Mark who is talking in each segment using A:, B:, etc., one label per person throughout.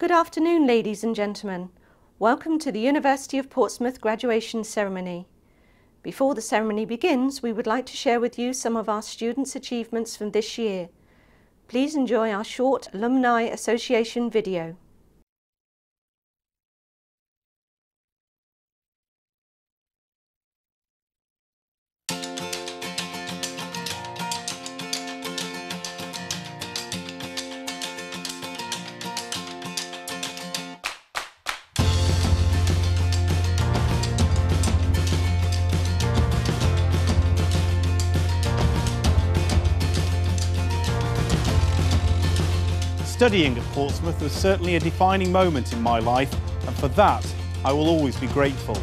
A: Good afternoon, ladies and gentlemen. Welcome to the University of Portsmouth graduation ceremony. Before the ceremony begins, we would like to share with you some of our students' achievements from this year. Please enjoy our short Alumni Association video.
B: Studying at Portsmouth was certainly a defining moment in my life, and for that I will always be grateful.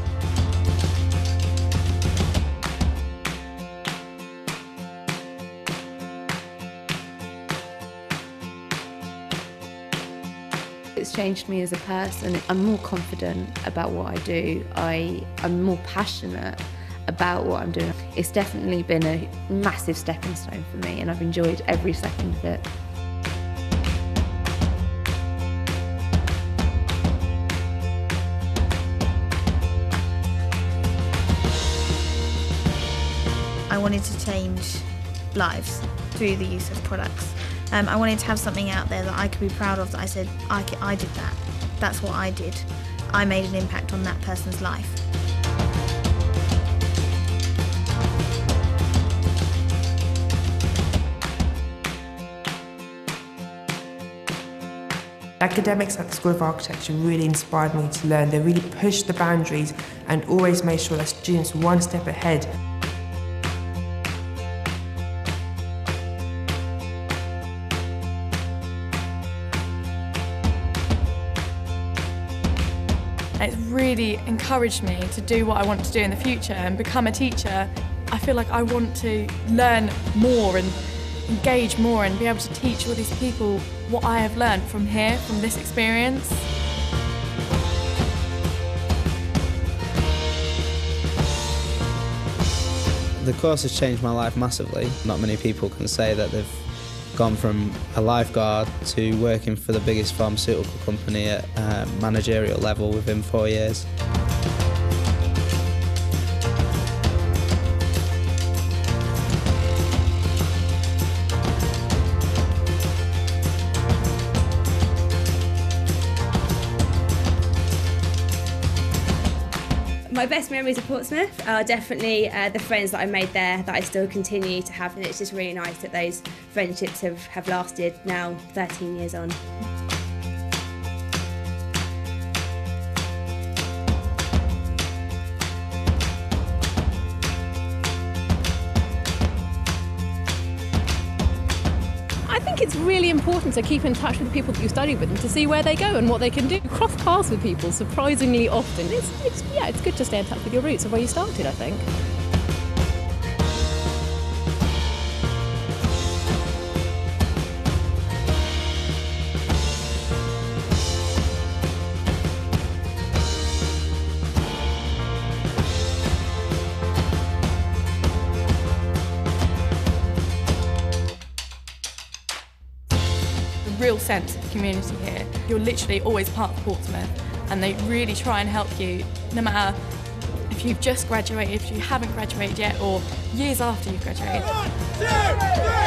C: It's changed me as a person. I'm more confident about what I do. I'm more passionate about what I'm doing. It's definitely been a massive stepping stone for me, and I've enjoyed every second of it.
D: I wanted to change lives through the use of products. I wanted to have something out there that I could be proud of, that I said, I did that. That's what I did. I made an impact on that person's life.
E: Academics at the School of Architecture really inspired me to learn. They really pushed the boundaries and always made sure that students were one step ahead.
F: It's really encouraged me to do what I want to do in the future and become a teacher. I feel like I want to learn more and engage more and be able to teach all these people what I have learned from here, from this experience.
G: The course has changed my life massively. Not many people can say that they've gone from a lifeguard to working for the biggest pharmaceutical company at managerial level within 4 years.
H: My best memories of Portsmouth are definitely the friends that I made there that I still continue to have, and it's just really nice that those friendships have lasted now 13 years on.
I: I think it's really important to keep in touch with the people that you study with and to see where they go and what they can do. You cross paths with people surprisingly often. It's good to stay in touch with your roots of where you started, I think.
F: Real sense of community here. You're literally always part of Portsmouth, and they really try and help you, no matter if you've just graduated, if you haven't graduated yet, or years after you've graduated.
J: 1, 2, 3!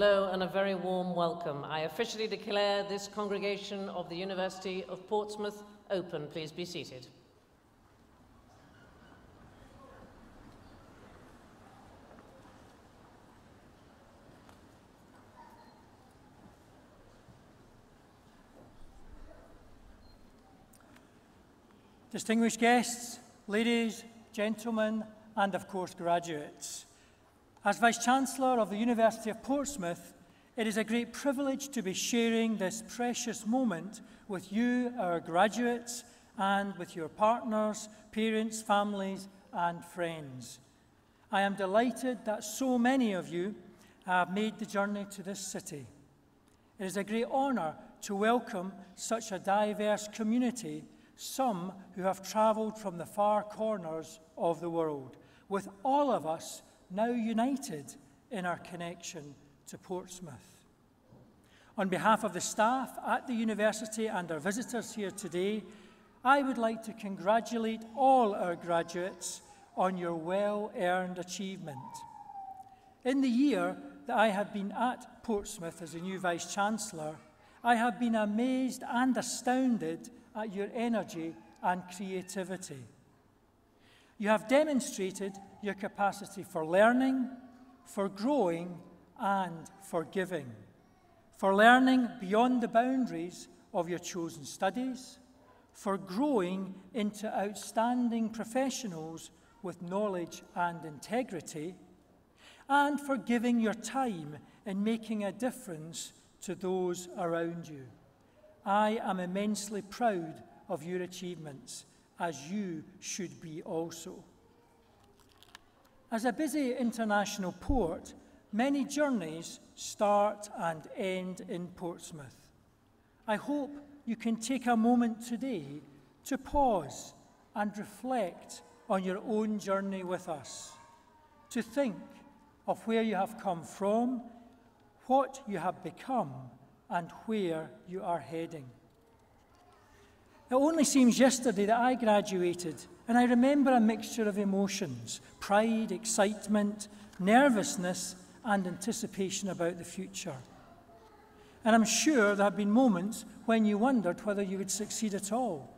J: hello and a very warm welcome. I officially declare this congregation of the University of Portsmouth open. Please be seated.
K: Distinguished guests, ladies, gentlemen, and of course graduates. As Vice-Chancellor of the University of Portsmouth, it is a great privilege to be sharing this precious moment with you, our graduates, and with your partners, parents, families, and friends. I am delighted that so many of you have made the journey to this city. It is a great honour to welcome such a diverse community, some who have travelled from the far corners of the world, with all of us now united in our connection to Portsmouth. On behalf of the staff at the university and our visitors here today, I would like to congratulate all our graduates on your well-earned achievement. In the year that I have been at Portsmouth as a new Vice-Chancellor, I have been amazed and astounded at your energy and creativity. You have demonstrated your capacity for learning, for growing, and for giving. For learning beyond the boundaries of your chosen studies, for growing into outstanding professionals with knowledge and integrity, and for giving your time in making a difference to those around you. I am immensely proud of your achievements, as you should be also. As a busy international port, many journeys start and end in Portsmouth. I hope you can take a moment today to pause and reflect on your own journey with us, to think of where you have come from, what you have become, and where you are heading. It only seems yesterday that I graduated, and I remember a mixture of emotions: pride, excitement, nervousness, and anticipation about the future. And I'm sure there have been moments when you wondered whether you would succeed at all.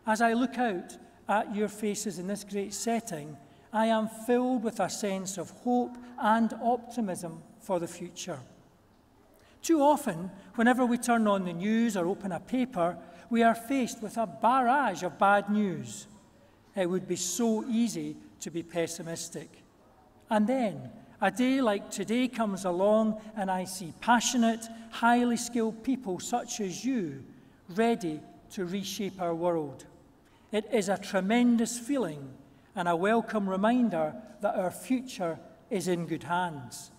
K: As I look out at your faces in this great setting, I am filled with a sense of hope and optimism for the future. Too often, whenever we turn on the news or open a paper, we are faced with a barrage of bad news. It would be so easy to be pessimistic. And then, a day like today comes along and I see passionate, highly skilled people such as you ready to reshape our world. It is a tremendous feeling and a welcome reminder that our future is in good hands.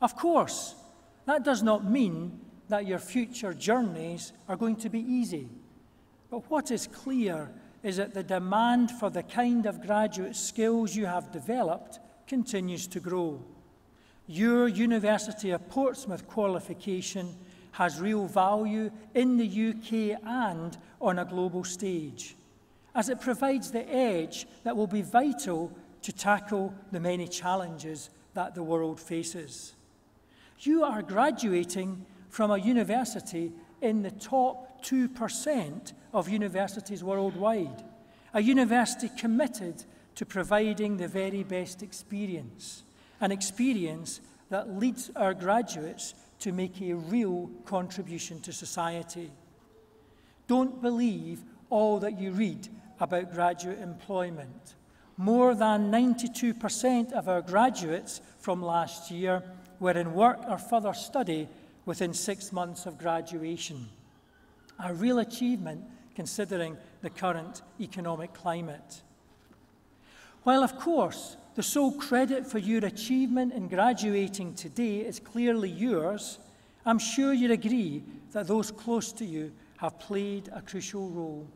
K: Of course, that does not mean that your future journeys are going to be easy. But what is clear is that the demand for the kind of graduate skills you have developed continues to grow. Your University of Portsmouth qualification has real value in the UK and on a global stage, as it provides the edge that will be vital to tackle the many challenges that the world faces. You are graduating from a university in the top 2% of universities worldwide, a university committed to providing the very best experience, an experience that leads our graduates to make a real contribution to society. Don't believe all that you read about graduate employment. More than 92% of our graduates from last year were in work or further study within 6 months of graduation. A real achievement considering the current economic climate. While, of course, the sole credit for your achievement in graduating today is clearly yours, I'm sure you'd agree that those close to you have played a crucial role.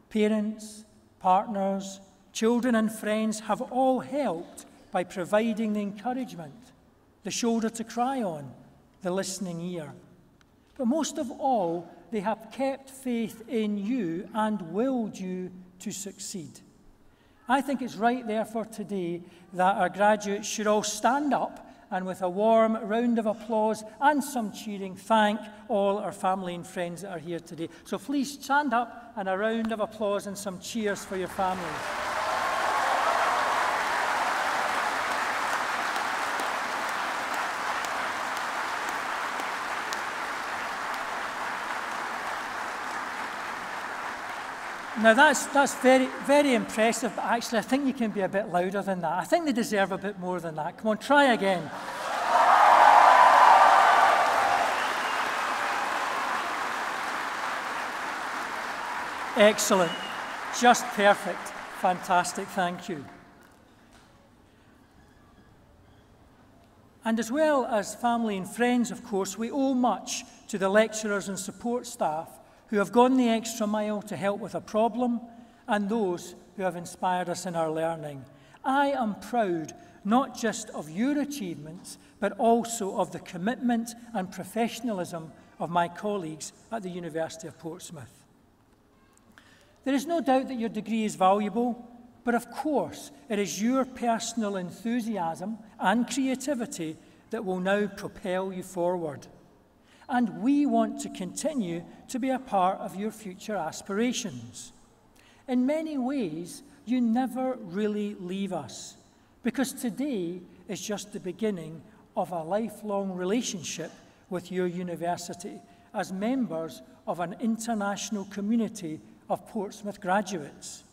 K: Parents, partners, children and friends have all helped by providing the encouragement, the shoulder to cry on, the listening ear. But most of all, they have kept faith in you and willed you to succeed. I think it's right, therefore, today that our graduates should all stand up and with a warm round of applause and some cheering, thank all our family and friends that are here today. So please stand up and a round of applause and some cheers for your families. Now that's very, very impressive, but actually I think you can be a bit louder than that. I think they deserve a bit more than that. Come on, try again. Excellent. Just perfect. Fantastic. Thank you. And as well as family and friends, of course, we owe much to the lecturers and support staff who have gone the extra mile to help with a problem, and those who have inspired us in our learning. I am proud not just of your achievements, but also of the commitment and professionalism of my colleagues at the University of Portsmouth. There is no doubt that your degree is valuable, but of course it is your personal enthusiasm and creativity that will now propel you forward. And we want to continue to be a part of your future aspirations. In many ways, you never really leave us, because today is just the beginning of a lifelong relationship with your university as members of an international community of Portsmouth graduates.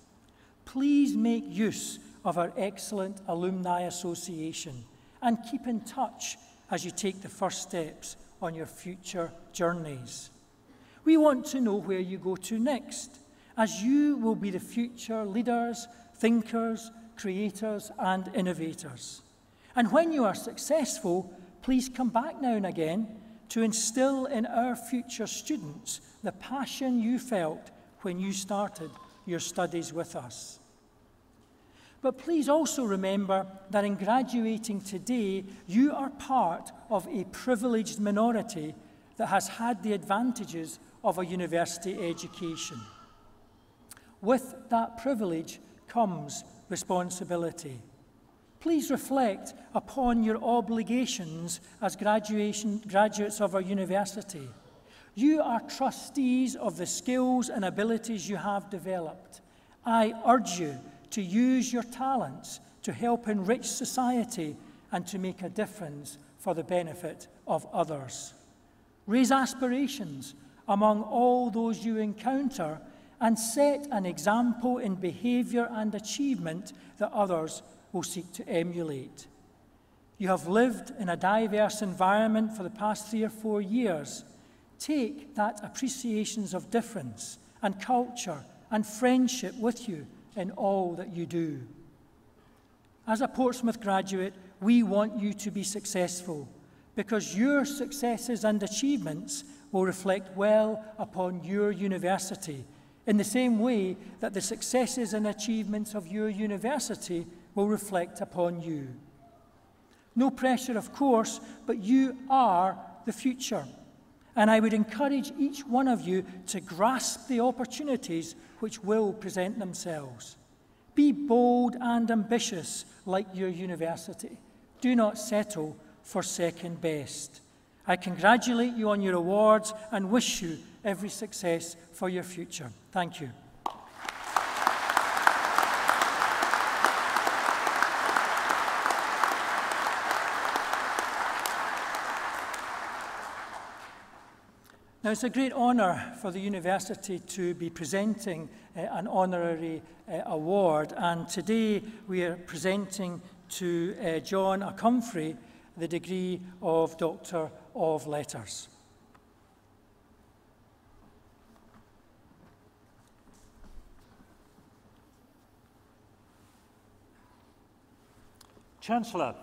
K: Please make use of our excellent Alumni Association and keep in touch as you take the first steps on your future journeys. We want to know where you go to next, as you will be the future leaders, thinkers, creators, and innovators. And when you are successful, please come back now and again to instill in our future students the passion you felt when you started your studies with us. But please also remember that in graduating today, you are part of a privileged minority that has had the advantages of a university education. With that privilege comes responsibility. Please reflect upon your obligations as graduates of our university. You are trustees of the skills and abilities you have developed. I urge you to use your talents to help enrich society and to make a difference for the benefit of others. Raise aspirations among all those you encounter and set an example in behaviour and achievement that others will seek to emulate. You have lived in a diverse environment for the past 3 or 4 years. Take that appreciations of difference and culture and friendship with you in all that you do. As a Portsmouth graduate, we want you to be successful because your successes and achievements will reflect well upon your university in the same way that the successes and achievements of your university will reflect upon you. No pressure, of course, but you are the future. And I would encourage each one of you to grasp the opportunities which will present themselves. Be bold and ambitious like your university. Do not settle for second best. I congratulate you on your awards and wish you every success for your future. Thank you. Now, it's a great honour for the university to be presenting an honorary award, and today we are presenting to John Acomfrey the degree of Doctor of Letters.
L: Chancellor,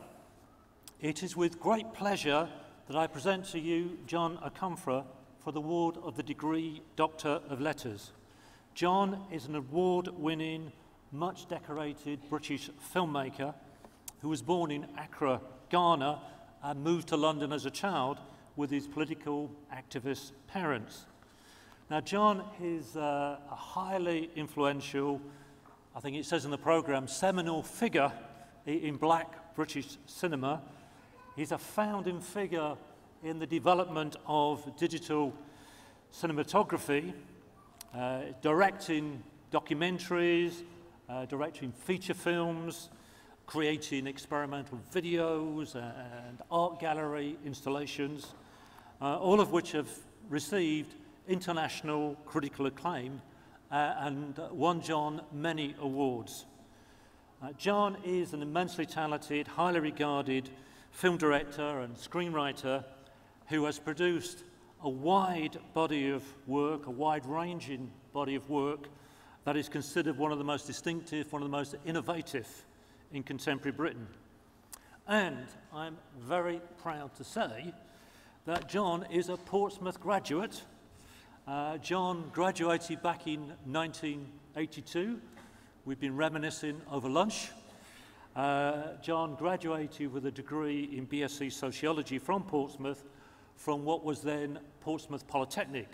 L: it is with great pleasure that I present to you John Acomfrey for the award of the degree Doctor of Letters. John is an award-winning, much-decorated British filmmaker who was born in Accra, Ghana, and moved to London as a child with his political activist parents. Now, John is a highly influential, I think it says in the programme, seminal figure in black British cinema. He's a founding figure in the development of digital cinematography, directing documentaries, directing feature films, creating experimental videos and art gallery installations, all of which have received international critical acclaim and won John many awards. John is an immensely talented, highly regarded film director and screenwriter who has produced a wide body of work, a wide-ranging body of work that is considered one of the most distinctive, one of the most innovative in contemporary Britain. And I'm very proud to say that John is a Portsmouth graduate. John graduated back in 1982. We've been reminiscing over lunch. John graduated with a degree in BSc Sociology from Portsmouth, from what was then Portsmouth Polytechnic.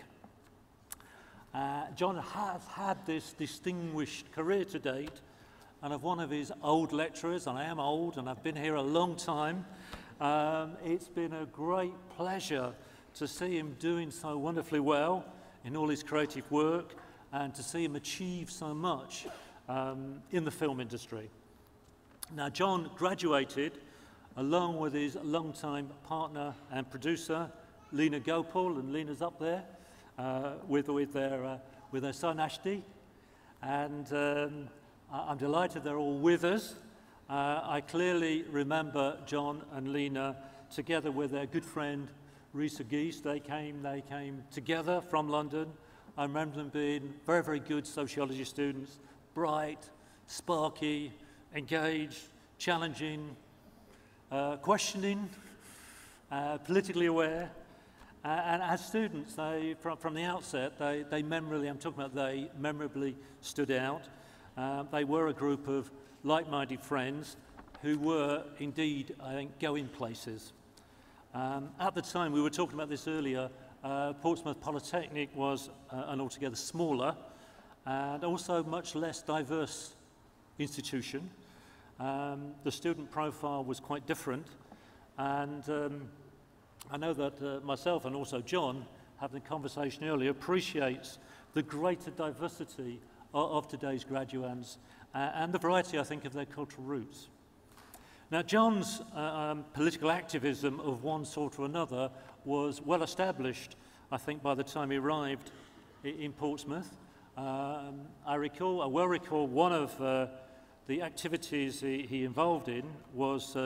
L: John has had this distinguished career to date, and of one of his old lecturers, and I am old and I've been here a long time, it's been a great pleasure to see him doing so wonderfully well in all his creative work and to see him achieve so much in the film industry. Now, John graduated along with his longtime partner and producer, Lena Gopal, and Lena's up there with their son Ashti, and I'm delighted they're all with us. I clearly remember John and Lena together with their good friend Risa Geese. They came together from London. I remember them being very, very good sociology students, bright, sparky, engaged, challenging, questioning, politically aware. And as students, they, from the outset, they memorably stood out. They were a group of like-minded friends who were indeed, I think, going places. At the time, we were talking about this earlier, Portsmouth Polytechnic was an altogether smaller and also much less diverse institution. The student profile was quite different, and I know that myself and also John, having a conversation earlier, appreciates the greater diversity of today's graduands and the variety, I think, of their cultural roots. Now, John's political activism of one sort or another was well established, I think, by the time he arrived in Portsmouth. I well recall one of the activities he involved in was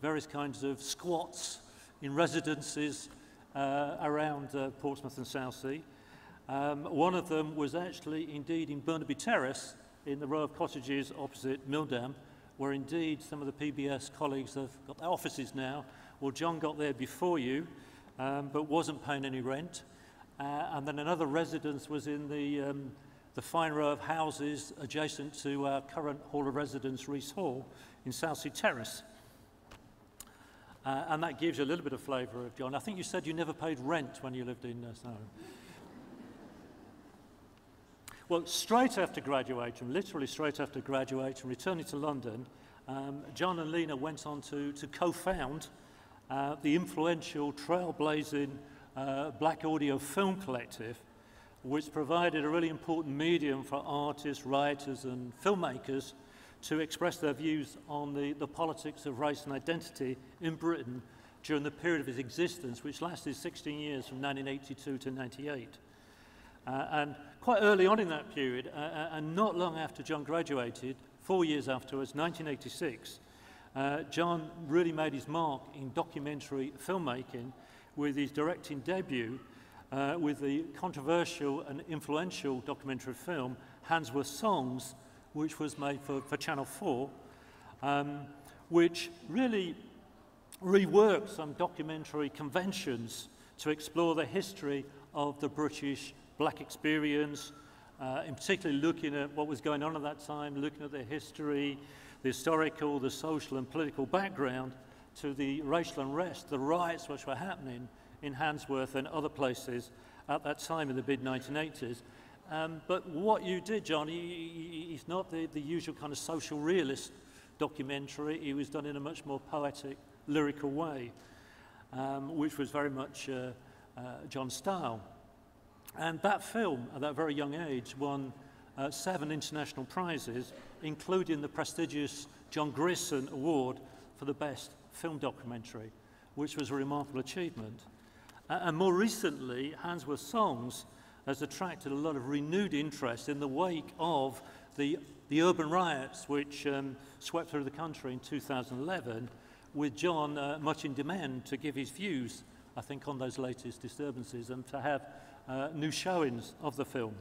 L: various kinds of squats in residences around Portsmouth and Southsea. One of them was actually indeed in Burnaby Terrace in the row of cottages opposite Mildam, where indeed some of the PBS colleagues have got their offices now. Well, John got there before you, but wasn't paying any rent. And then another residence was in the fine row of houses adjacent to our current Hall of Residence, Rees Hall, in Southsea Terrace. And that gives you a little bit of flavour of John. I think you said you never paid rent when you lived in Surrey. Well, straight after graduation, literally straight after graduation, returning to London, John and Lena went on to co-found the influential, trailblazing Black Audio Film Collective, which provided a really important medium for artists, writers and filmmakers to express their views on the politics of race and identity in Britain during the period of its existence, which lasted 16 years from 1982 to 98. And quite early on in that period, and not long after John graduated, 4 years afterwards, 1986, John really made his mark in documentary filmmaking with his directing debut with the controversial and influential documentary film Handsworth Songs, which was made for Channel 4, which really reworked some documentary conventions to explore the history of the British black experience, in particular looking at what was going on at that time, looking at their history, the historical, the social and political background to the racial unrest, the riots which were happening in Handsworth and other places at that time in the mid-1980s. But what you did, John, he's not the usual kind of social realist documentary. He was done in a much more poetic, lyrical way, which was very much John's style. And that film, at that very young age, won 7 international prizes, including the prestigious John Grierson Award for the best film documentary, which was a remarkable achievement. And more recently, Handsworth's Songs has attracted a lot of renewed interest in the wake of the urban riots which swept through the country in 2011, with John much in demand to give his views, I think, on those latest disturbances and to have new showings of the film.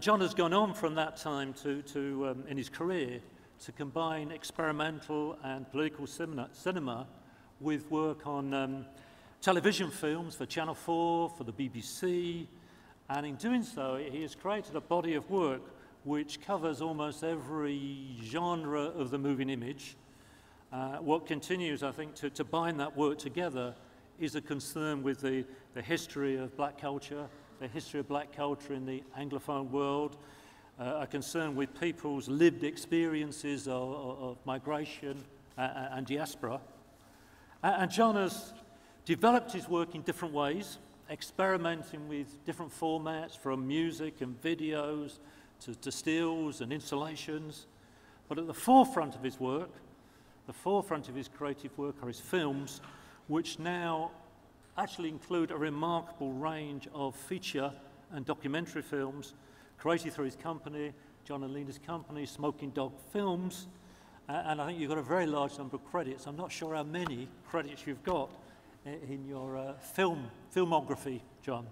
L: John has gone on from that time in his career to combine experimental and political cinema with work on television films for Channel 4, for the BBC, and in doing so he has created a body of work which covers almost every genre of the moving image. What continues, I think, to bind that work together is a concern with the history of black culture, the history of black culture in the Anglophone world, a concern with people's lived experiences of migration and diaspora. And John has developed his work in different ways, experimenting with different formats, from music and videos to stills and installations. But at the forefront of his work, the forefront of his creative work, are his films, which now actually include a remarkable range of feature and documentary films created through his company, John and Lena's company, Smoking Dog Films, and I think you've got a very large number of credits. I'm not sure how many credits you've got in your filmography, John.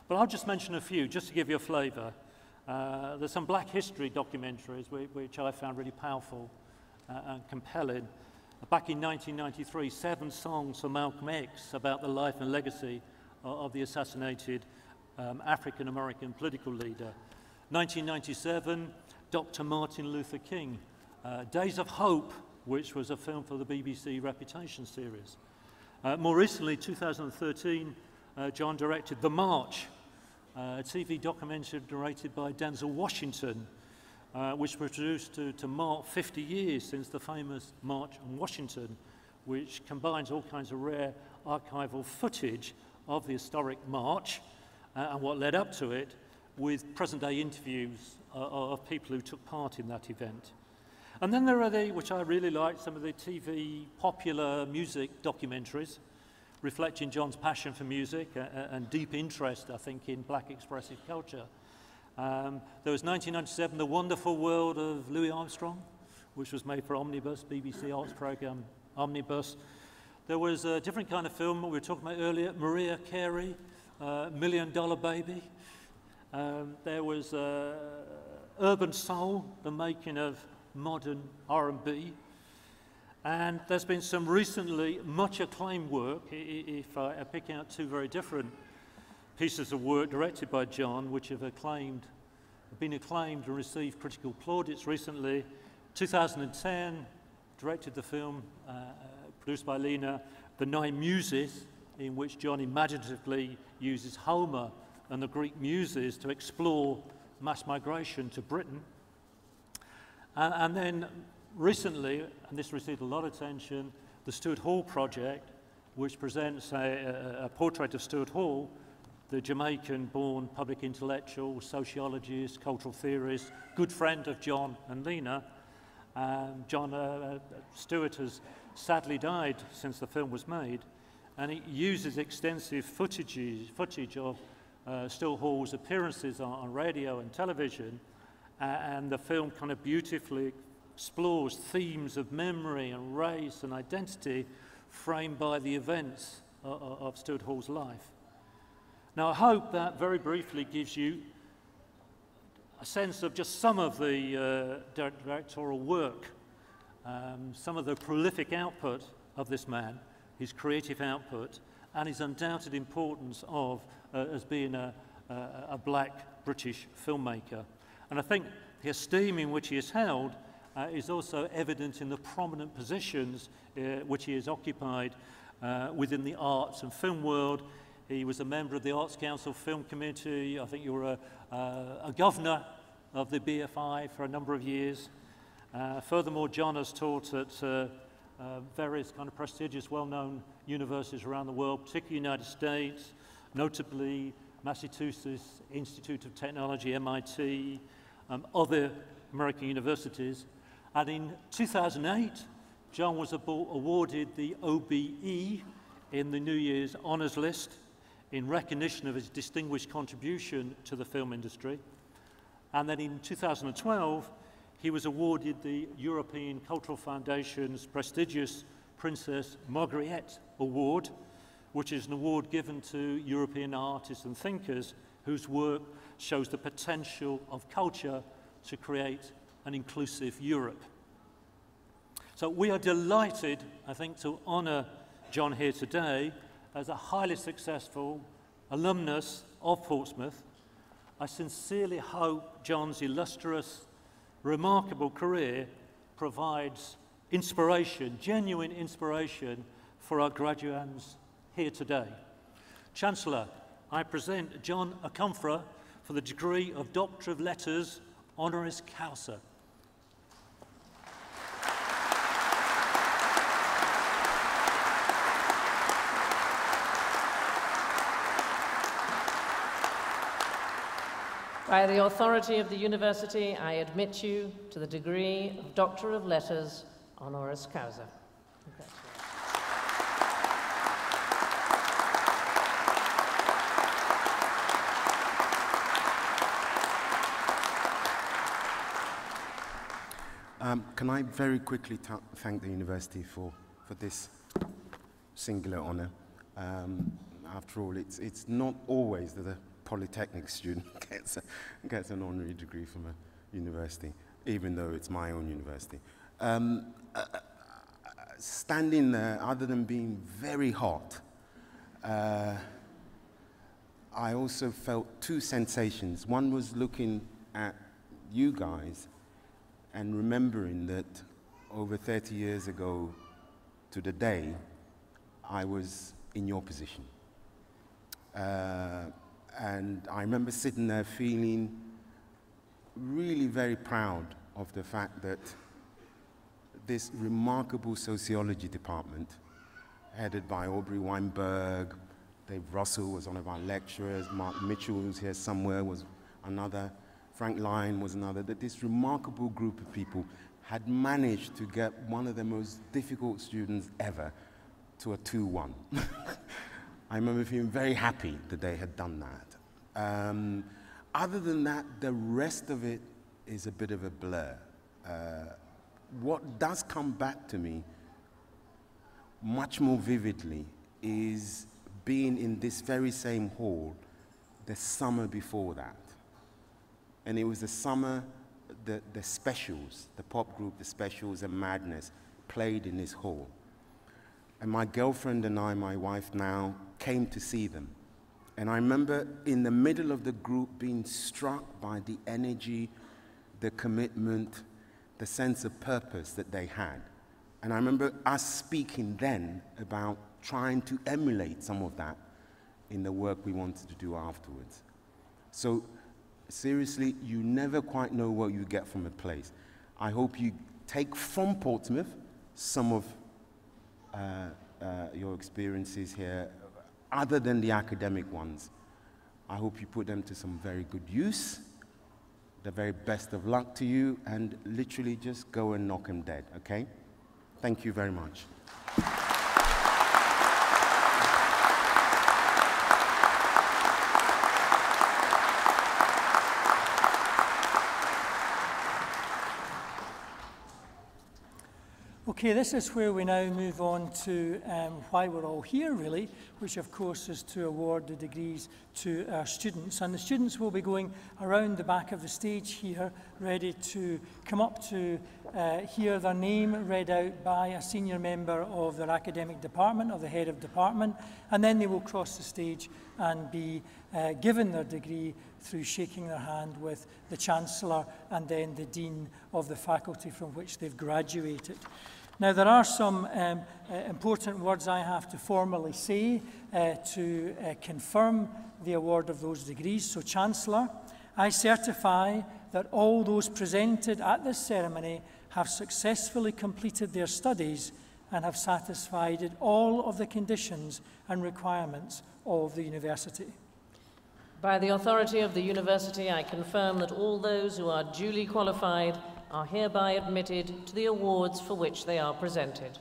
L: But I'll just mention a few, just to give you a flavour. There's some black history documentaries which I found really powerful and compelling. Back in 1993, 7 songs for Malcolm X about the life and legacy of the assassinated African-American political leader. 1997, Dr. Martin Luther King, Days of Hope, which was a film for the BBC Reputation series. More recently, 2013, John directed The March, a TV documentary narrated by Denzel Washington, which was produced to mark 50 years since the famous March on Washington, which combines all kinds of rare archival footage of the historic march and what led up to it, with present-day interviews of people who took part in that event. And then there are which I really like, some of the TV popular music documentaries, reflecting John's passion for music and deep interest, I think, in black expressive culture. There was 1997, The Wonderful World of Louis Armstrong, which was made for Omnibus, BBC Arts programme Omnibus. There was a different kind of film we were talking about earlier, Maria Carey, $1 Million Baby. There was Urban Soul, the making of modern R&B. And there's been some recently much acclaimed work, if I pick out 2 very different pieces of work directed by John, which have been acclaimed and received critical plaudits recently. 2010, directed the film, produced by Lena, The 9 Muses, in which John imaginatively uses Homer and the Greek muses to explore mass migration to Britain. And then recently, and this received a lot of attention, the Stuart Hall project, which presents a portrait of Stuart Hall, the Jamaican-born public intellectual, sociologist, cultural theorist, good friend of John and Lena. Stuart has sadly died since the film was made, and it uses extensive footage of Stuart Hall's appearances on radio and television, and the film kind of beautifully explores themes of memory and race and identity framed by the events of Stuart Hall's life. Now, I hope that very briefly gives you a sense of just some of the directorial work, some of the prolific output of this man, his creative output, and his undoubted importance as being a black British filmmaker. And I think the esteem in which he is held is also evident in the prominent positions which he has occupied within the arts and film world. He was a member of the Arts Council Film Committee. I think you were a governor of the BFI for a number of years. Furthermore, John has taught at various kind of prestigious, well-known universities around the world, particularly United States, notably Massachusetts Institute of Technology, MIT, other American universities. And in 2008, John was awarded the OBE in the New Year's Honours List in recognition of his distinguished contribution to the film industry. And then in 2012, he was awarded the European Cultural Foundation's prestigious Princess Margriette Award, which is an award given to European artists and thinkers whose work shows the potential of culture to create an inclusive Europe. So we are delighted, I think, to honour John here today as a highly successful alumnus of Portsmouth. I sincerely hope John's illustrious, remarkable career provides inspiration, genuine inspiration for our graduates here today. Chancellor, I present John Acomfra for the degree of Doctor of Letters, honoris causa.
J: By the authority of the University, I admit you to the degree of Doctor of Letters, honoris causa.
M: Can I very quickly thank the university for this singular honour? After all, it's not always that a Polytechnic student gets an honorary degree from a university, even though it's my own university. Standing there, other than being very hot, I also felt two sensations. One was looking at you guys and remembering that over 30 years ago to the day, I was in your position. And I remember sitting there feeling really very proud of the fact that this remarkable sociology department, headed by Aubrey Weinberg, Dave Russell was one of our lecturers, Mark Mitchell, who's here somewhere, was another, Frank Lyon was another, that this remarkable group of people had managed to get one of the most difficult students ever to a 2-1. I remember feeling very happy that they had done that. Other than that, the rest of it is a bit of a blur. What does come back to me much more vividly is being in this very same hall the summer before that. And it was the summer the Specials, the pop group, the Specials and Madness, played in this hall. And my girlfriend and I, my wife now, came to see them. And I remember in the middle of the group being struck by the energy, the commitment, the sense of purpose that they had. And I remember us speaking then about trying to emulate some of that in the work we wanted to do afterwards. So seriously, you never quite know what you get from a place. I hope you take from Portsmouth some of your experiences here, other than the academic ones. I hope you put them to some very good use. The very best of luck to you, and literally just go and knock them dead, okay? Thank you very much.
K: Okay, this is where we now move on to why we're all here, really, which of course is to award the degrees to our students. And the students will be going around the back of the stage here, ready to come up to hear their name read out by a senior member of their academic department, or the head of department, and then they will cross the stage and be given their degree through shaking their hand with the Chancellor and then the Dean of the faculty from which they've graduated. Now, there are some important words I have to formally say to confirm the award of those degrees. So, Chancellor, I certify that all those presented at this ceremony have successfully completed their studies and have satisfied all of the conditions and requirements of the university.
J: By the authority of the university, I confirm that all those who are duly qualified are hereby admitted to the awards for which they are presented.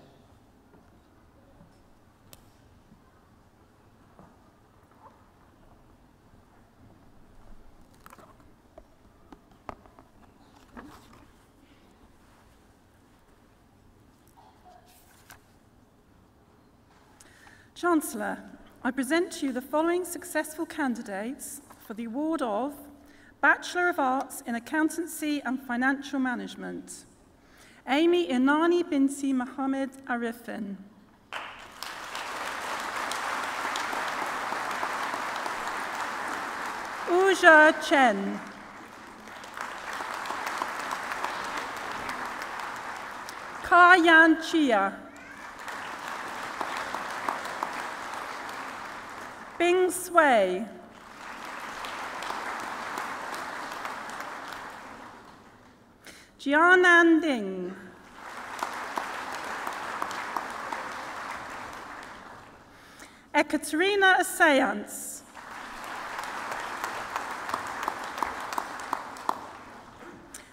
N: Chancellor, I present to you the following successful candidates for the award of Bachelor of Arts in Accountancy and Financial Management. Amy Inani Binti Mohammed Arifin. Uja Chen. Ka-Yan Chia. Bing Sui. Jianan Ding. Ekaterina Asayance.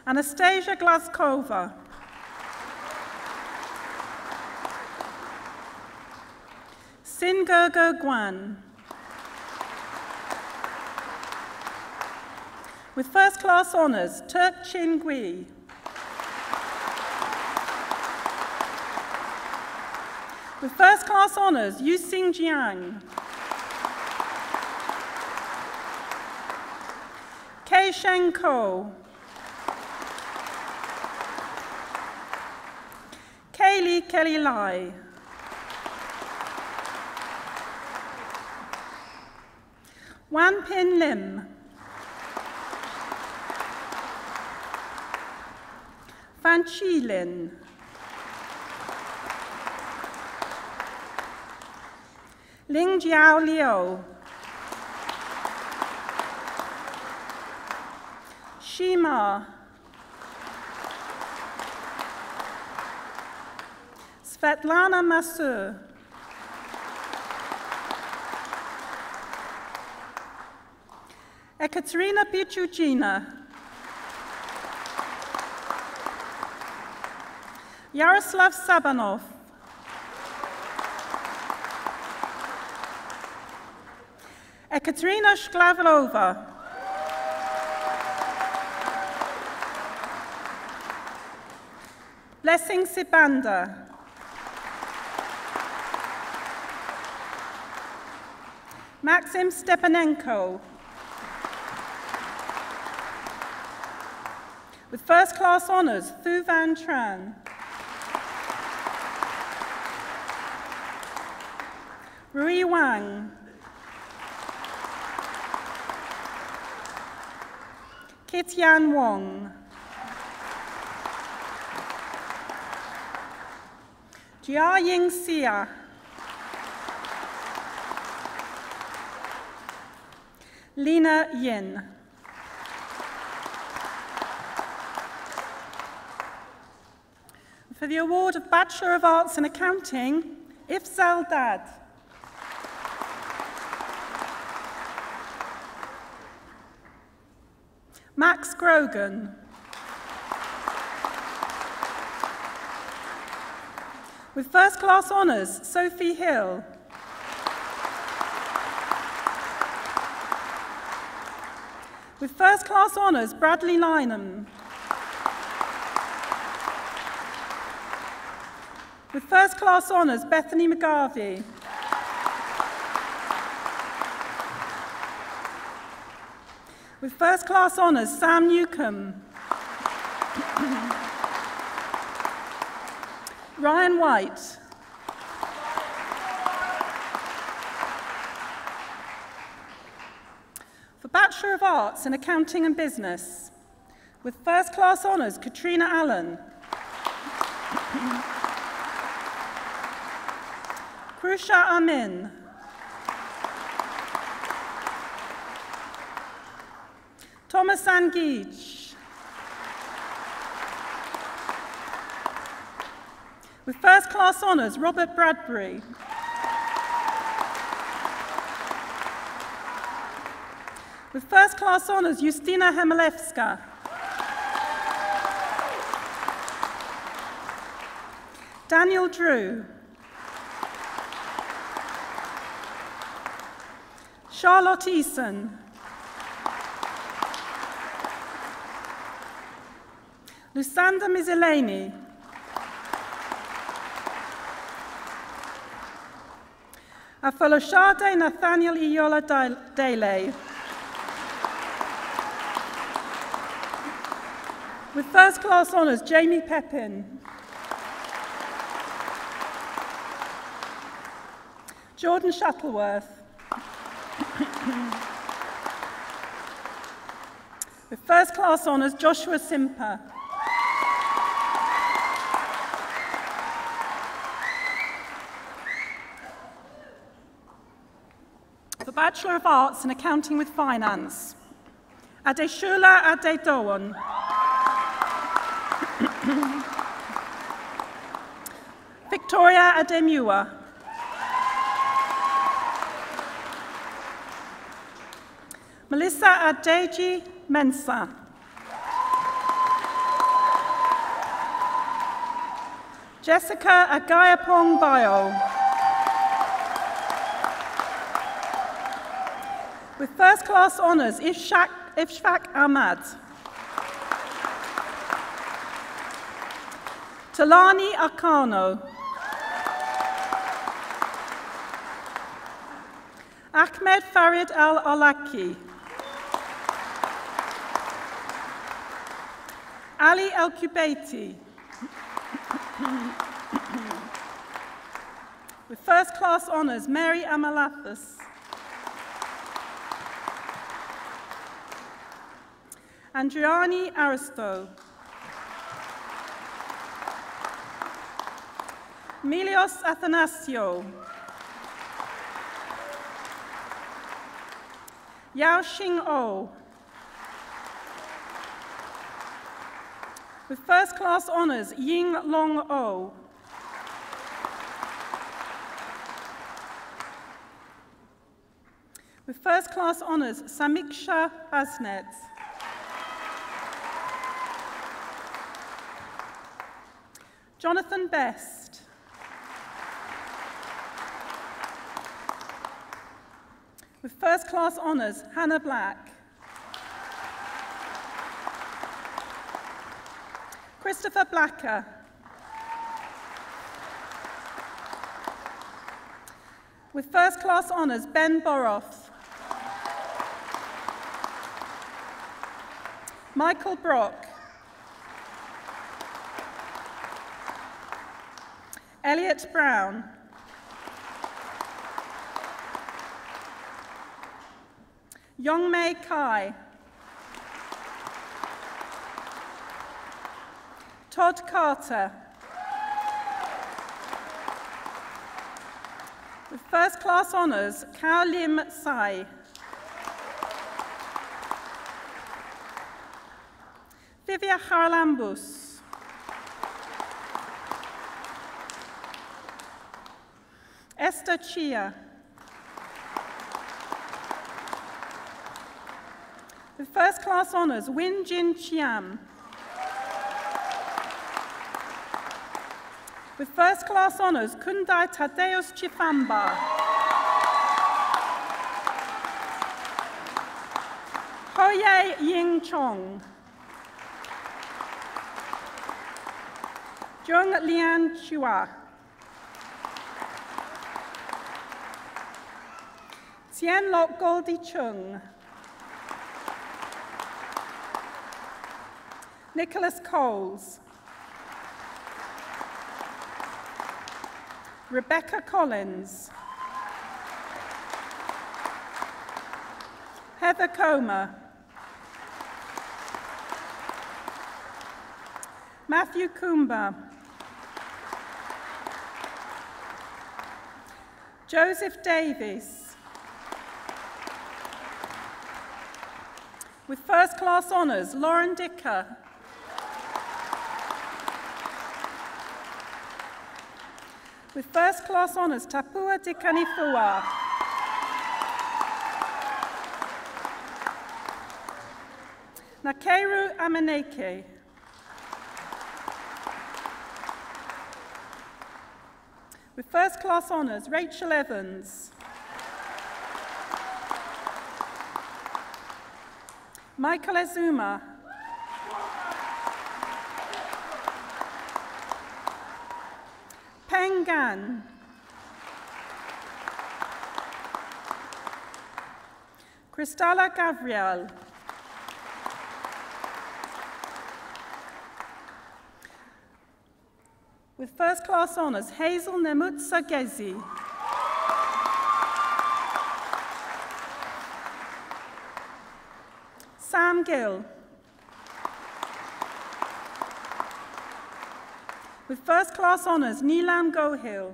N: Anastasia Glaskova. Singergo Guan. With first-class honours, Turk Chin Gui. With first-class honours, Yu Xing Jiang. Kei Sheng Ko. Kaylee Kelly Lai. Wan Pin Lim. Fan Chi Lin. Ling Jiao Liu. Shima. Svetlana Masur. Ekaterina Pichuchina. Yaroslav Sabanov. Ekaterina Shklavalova. Blessing Sibanda. Maxim Stepanenko. With first-class honours, Thu Van Tran. Rui Wang. Kit Yan Wong. Jia Ying Xia. Lina Yin. For the award of Bachelor of Arts in Accounting, Ifzal Dad. Max Grogan. With first-class honours, Sophie Hill. With first-class honours, Bradley Lynham. With first-class honours, Bethany McGarvey. With first-class honours, Sam Newcomb. Ryan White. For Bachelor of Arts in Accounting and Business, with first-class honours, Katrina Allen. Krusha Amin. Thomas Angij. With first class honours, Robert Bradbury. With first class honours, Justyna Chmielewska. Daniel Drew. Charlotte Eason. Lusanda Mizileni. Afoloshade Nathaniel Iola Dele. With first class honours, Jamie Pepin. Jordan Shuttleworth. With first class honours, Joshua Simper. For Bachelor of Arts in Accounting with Finance, Adeshula Adedowan. Victoria Ademua. Melissa Adeji Mensah. Jessica Agayapong Bayo. With first class honours, Ishfaq Ahmad. Talani Akano. Ahmed Farid Al-Alaki. Ali El-Kubaiti. With first class honours, Mary Amalathas. Andriani Aristo. Milios Athanasio. Yao Xing O. With first class honours, Ying Long O. With first class honours, Samiksha Hasnet. Jonathan Best. With first class honours, Hannah Black. Christopher Blacker. With first class honours, Ben Boroff. Michael Brock. Elliot Brown. Yongmei Kai. Todd Carter. With first class honours, Kao Lim Sai. Vivia Haralambus. Esther Chia. With first class honours, Win Jin Chiam. With first class honours, Kundai Tadeus Chifamba. Hoye Ying Chong. Zhong Lian Chua. Tien Lok Goldie Chung. Nicholas Coles. Rebecca Collins. Heather Comer. Matthew Kumba. Joseph Davis. With first class honours, Lauren Dicker. With first class honours, Tapua Te Kanifua. Nakeru Amaneke. With first class honours, Rachel Evans. Michael Ezuma. Peng Gan. Cristala Gabriel. With first class honours, Hazel Nemutsa Gezi. Sam Gill. With first class honours, Neelam Gohil.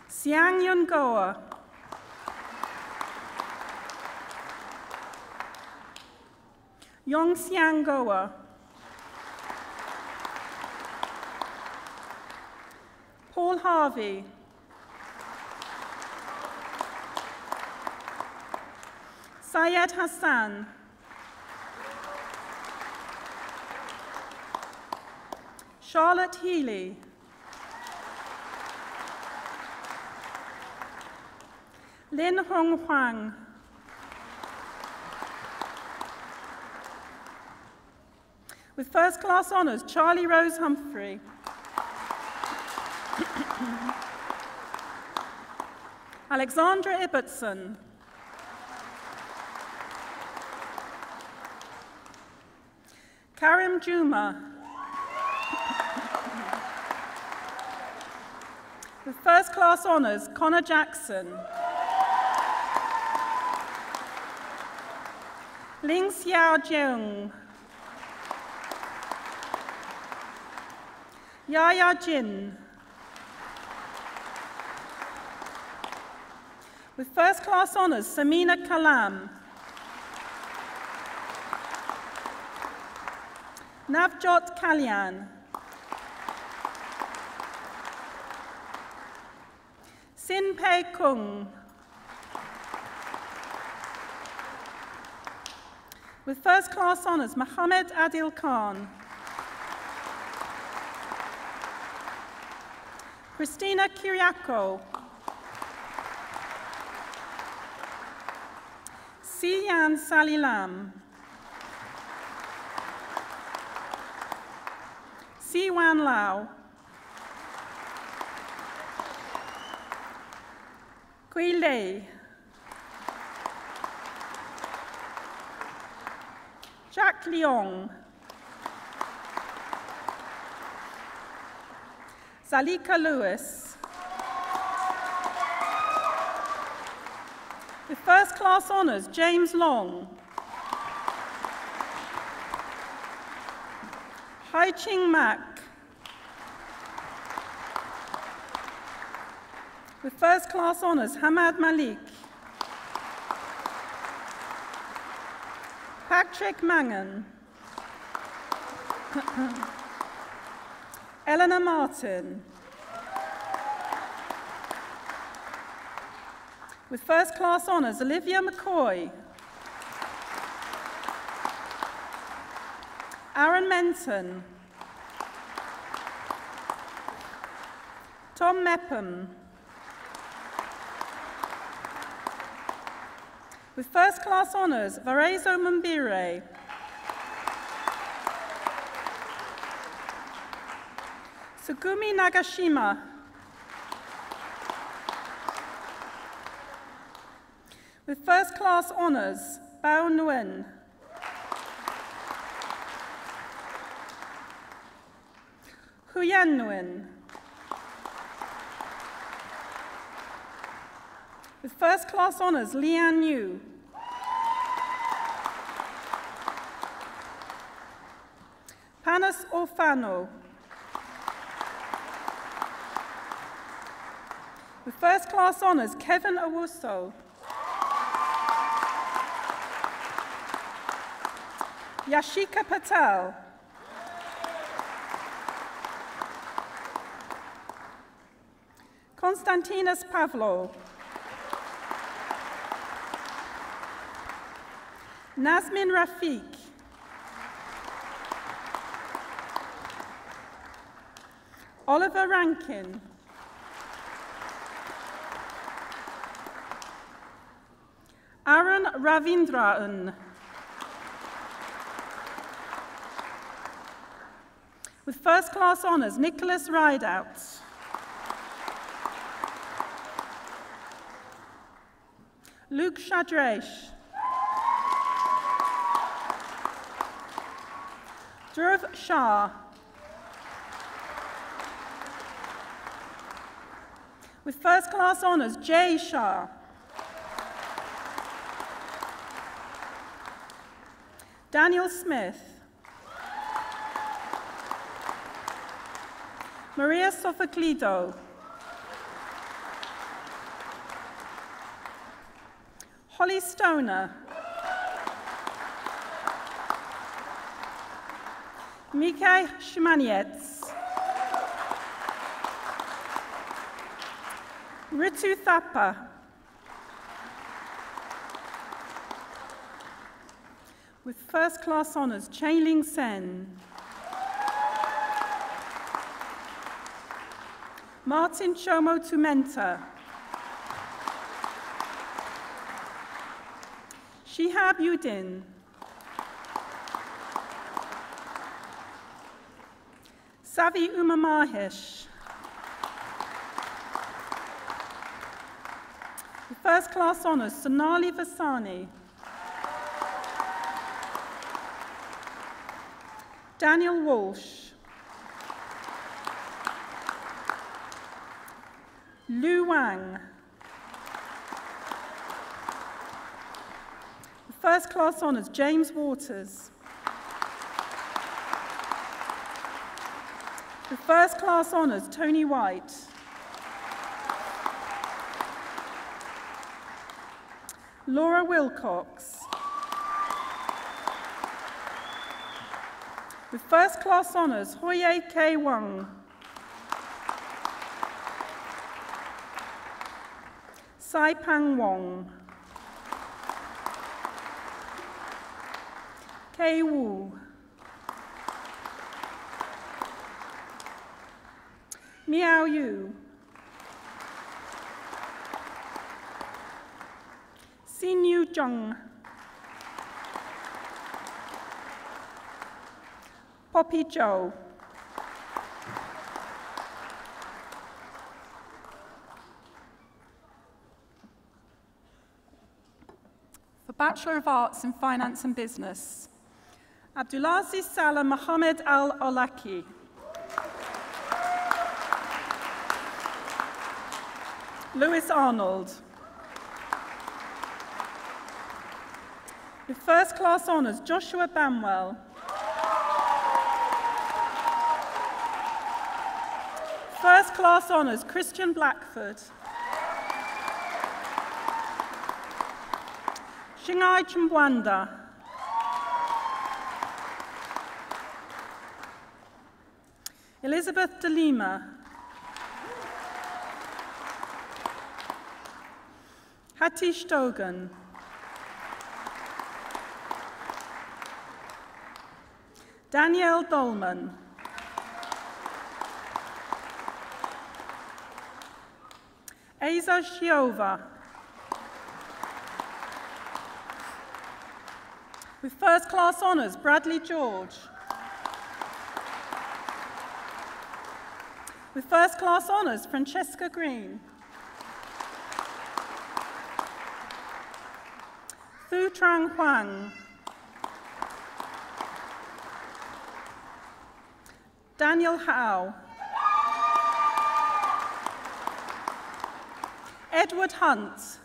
N: Siang Yun Goa. Yong Siang Goa. Paul Harvey. Syed Hassan. Charlotte Healy. Lin Hong Huang. With first class honours, Charlie Rose Humphrey. Alexandra Ibbotson. Karim Juma. With first class honours, Connor Jackson. Ling Xiao Jiang. Yaya Jin. With first class honours, Samina Kalam. Navjot Kalyan. Sin Pei Kung. With first class honours, Mohammed Adil Khan. Christina Kiriako. Siyan Salilam. Siwan Lau. Kui Lei. Jack Leong. Zalika Lewis. With first class honours, James Long. Hai Ching Mak. With first class honours, Hamad Malik. Patrick Mangan. Eleanor Martin. With first class honours, Olivia McCoy. Aaron Menton. Tom Mepham. With first class honours, Varezo Mumbire. Sugumi Nagashima. With first class honours, Bao Nguyen. Huyan Nguyen. With first class honours, Lian Yu. Panos Orfano. With first class honours, Kevin Owusu. Yashika Patel. Konstantinos Pavlo, Nazmin Rafiq, Oliver Rankin, Aaron Ravindran, with first class honours, Nicholas Rideout, Luke Shadresh, Dhruv Shah, with first class honours, Jay Shah, Daniel Smith, Maria Sofoclido, Holly Stoner, Mikhail Shumaniets, Ritu Thapa, with first class honours, Chailing Sen, Martin Chomo Tumenta, Shihab Udin, Savi Umamahesh, with first class honours, Sonali Vasani, Daniel Walsh, Lu Wang, with first class honours, James Waters, with first class honours, Tony White, Laura Wilcox, with first class honours, Hoye K. Wang, Saipang Wong, Kei Wu, Miao Yu, Xin Yu Zheng, Poppy Zhou, for Bachelor of Arts in Finance and Business, Abdulaziz Salah Mohammed Al-Olaki, Lewis Arnold, with first class honours, Joshua Bamwell, first class honours, Christian Blackford, Shingai Chumbwanda, Elizabeth De Lima, Hatish Dogan, Danielle Dolman, Asa Shiova, with first class honours, Bradley George, with first class honours, Francesca Green, Thu Trang Huang, Daniel Howe, Edward Hunt,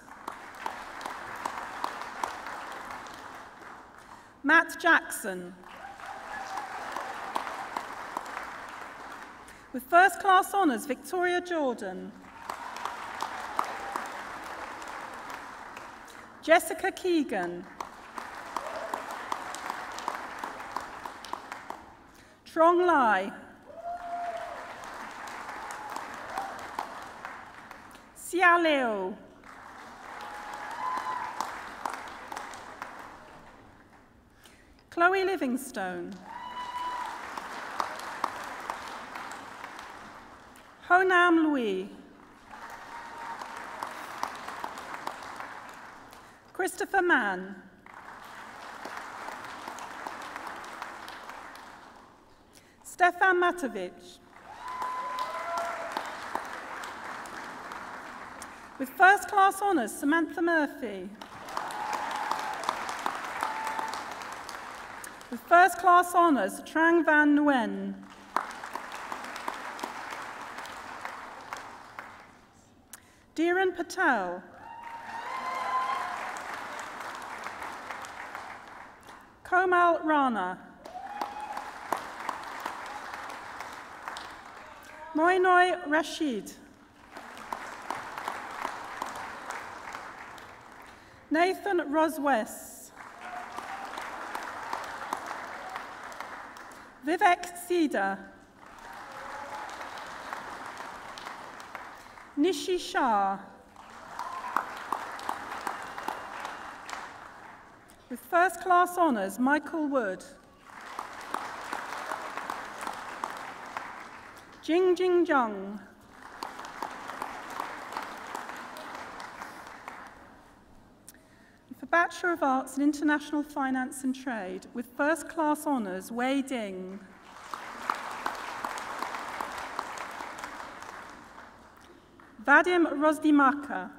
N: Matt Jackson, with first class honours, Victoria Jordan, Jessica Keegan, Trong Lai, Xia Liu. Chloe Livingstone. Honam Louis. Christopher Mann. Stefan Matovic. With first class honours, Samantha Murphy. With first class honours, Trang Van Nguyen. Dhiren Patel. Komal Rana. Moinoy Rashid. Nathan Roswes. Vivek Sida. Nishi Shah. With first class honours, Michael Wood. Jing Jing Zhang. For Bachelor of Arts in International Finance and Trade, with first class honours, Wei Ding. Vadim Rozdimaka.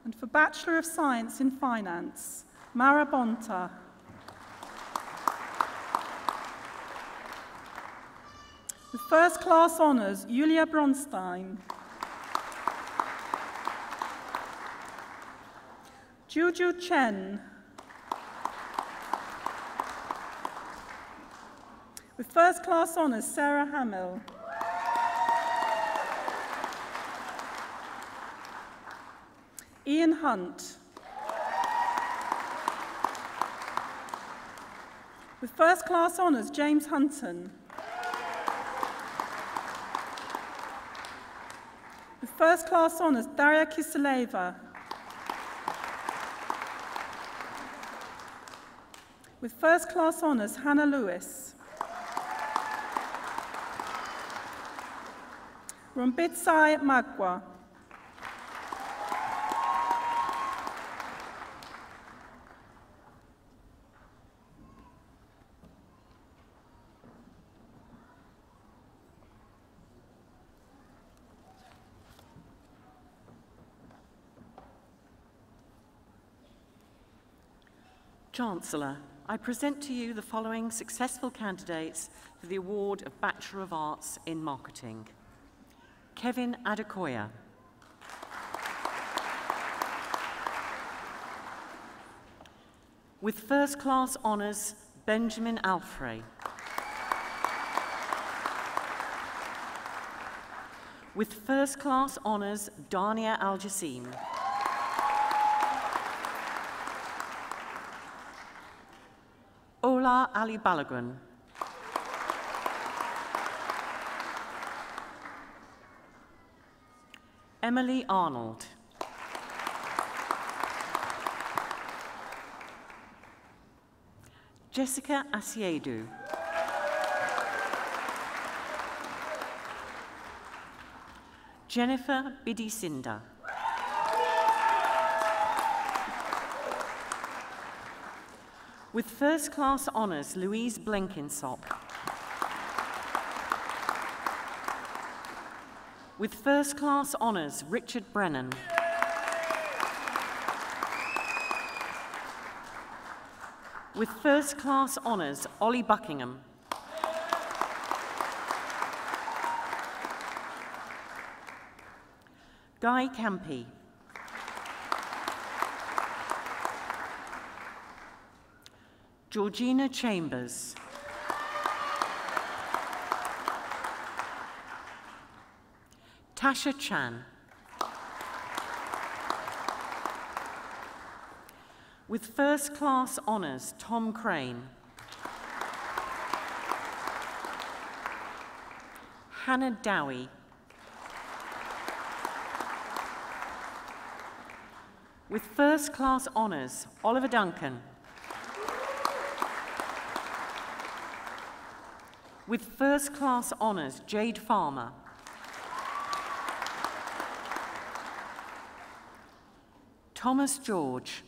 N: And for Bachelor of Science in Finance, Mara Bonta. With first class honours, Yulia Bronstein. Juju Chen. With first class honours, Sarah Hamill. Ian Hunt. With first class honours, James Hunton. With first class honours, Daria Kiseleva. With first class honours, Hannah Lewis. Rombitsai Magwa.
O: Chancellor, I present to you the following successful candidates for the award of Bachelor of Arts in Marketing. Kevin Adekoya. With first class honours, Benjamin Alfrey. With first class honours, Dania Al-Jassim. Ola Ali Balagun. Emily Arnold. Jessica Asiedu. Jennifer Bidisinda. With first class honours, Louise Blenkinsop. With first class honours, Richard Brennan. With first class honours, Ollie Buckingham. Guy Campy. Georgina Chambers. Tasha Chan. With first class honours, Tom Crane. Hannah Dowie. With first class honours, Oliver Duncan. With first class honours, Jade Farmer. Thomas George.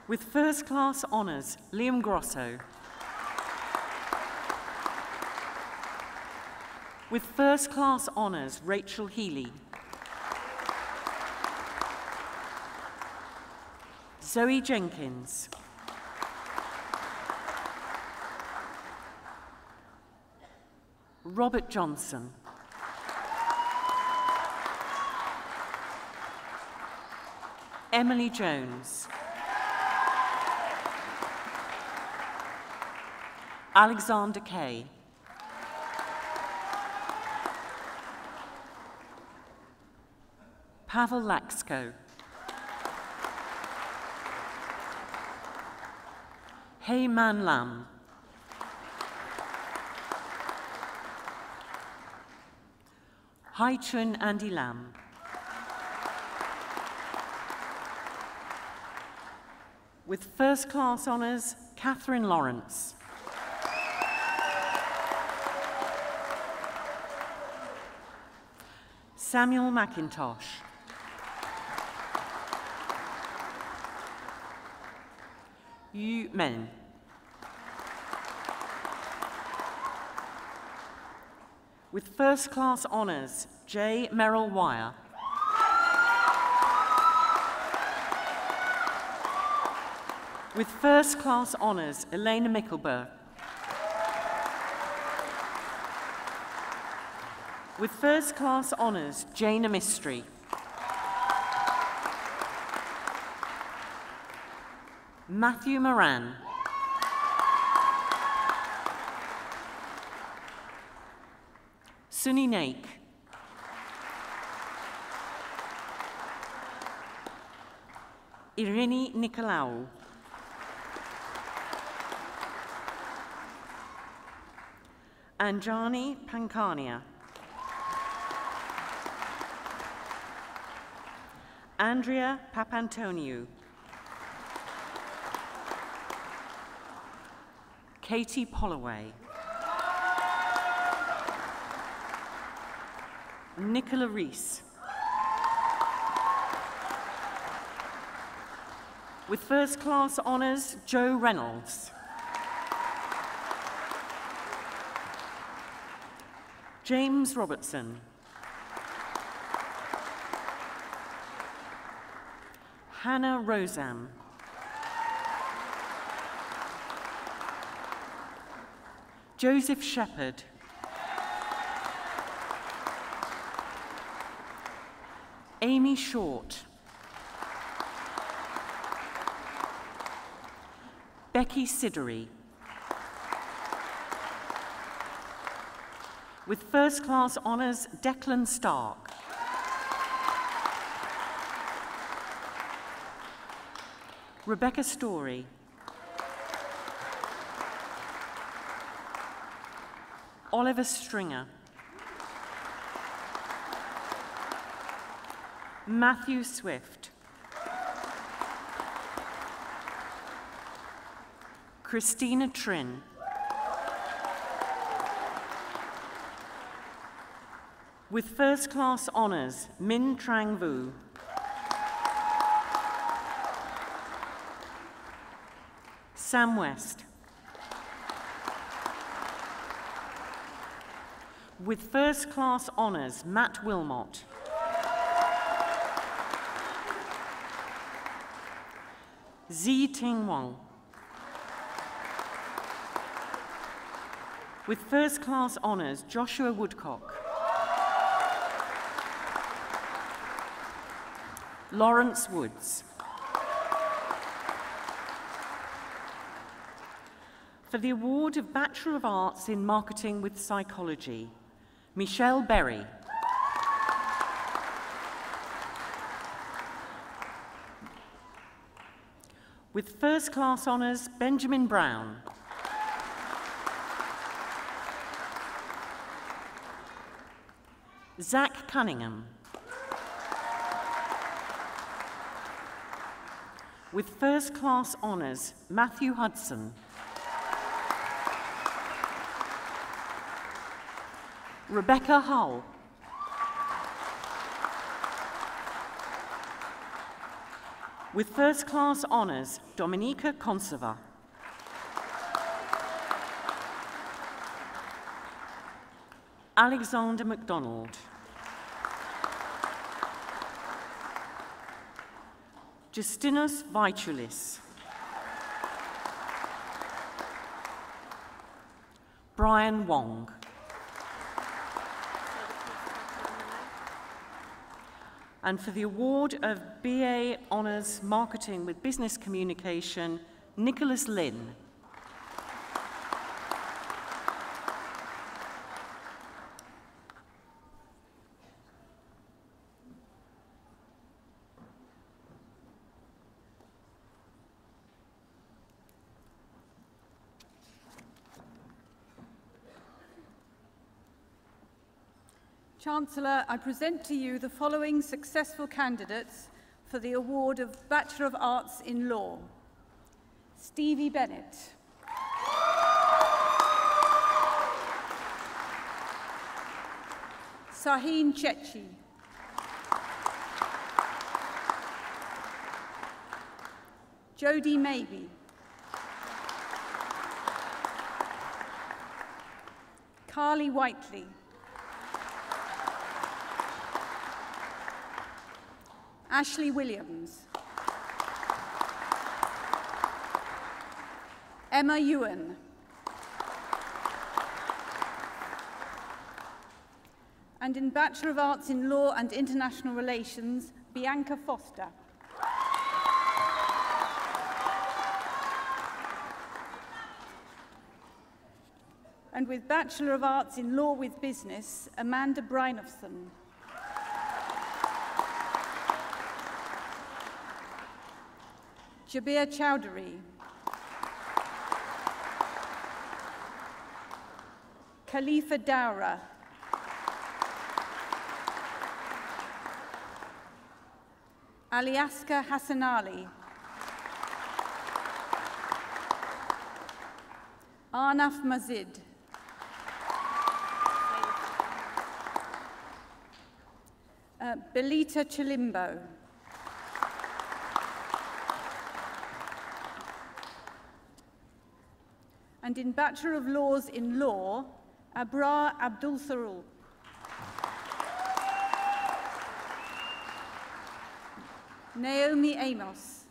O: With first class honours, Liam Grosso. With first class honours, Rachel Healy. Zoe Jenkins. Robert Johnson. Emily Jones. Alexander Kay. Pavel Laxko. Hey Man Lam. Hai Chun Andy Lam. With first class honours, Catherine Lawrence. Samuel McIntosh. Yu Men. With first class honours, J. Merrill Wire. With first class honours, Elena Mickelberg. With first class honours, Jana Mistry. Matthew Moran. Sunny Naik. Irini Nicolaou. Anjani Pankania. Andrea Papantoniou. Katie Polloway. Nicola Rees. With first class honours, Joe Reynolds. James Robertson. Hannah Rosam. Joseph Shepherd. Amy Short. Becky Siddery. With first class honours, Declan Stark. Rebecca Story. Oliver Stringer. Matthew Swift. Christina Trin. With first class honours, Min Trang Vu. Sam West. With first class honours, Matt Wilmot. Zi Ting Wang. With first class honours, Joshua Woodcock. Lawrence Woods. For the award of Bachelor of Arts in Marketing with Psychology, Michelle Berry. With first class honours, Benjamin Brown. Zach Cunningham. With first class honours, Matthew Hudson. Rebecca Hull. With first class honours, Dominika Konsova. Alexander MacDonald. Justinus Vitulis. Brian Wong. And for the award of BA Honours Marketing with Business Communication, Nicholas Lynn.
P: Chancellor, I present to you the following successful candidates for the award of Bachelor of Arts in Law. Stevie Bennett. Sahin Chechi. Jodie Maybe. Carly Whiteley. Ashley Williams. Emma Ewan. And in Bachelor of Arts in Law and International Relations, Bianca Foster. And with Bachelor of Arts in Law with Business, Amanda Brynolfsson. Jabir Chowdhury. Khalifa Dowra. Aliaska Hassanali. Arnaf Mazid. Belita Chilimbo. And in Bachelor of Laws in Law, Abrar Abdul Sarul. Naomi Amos.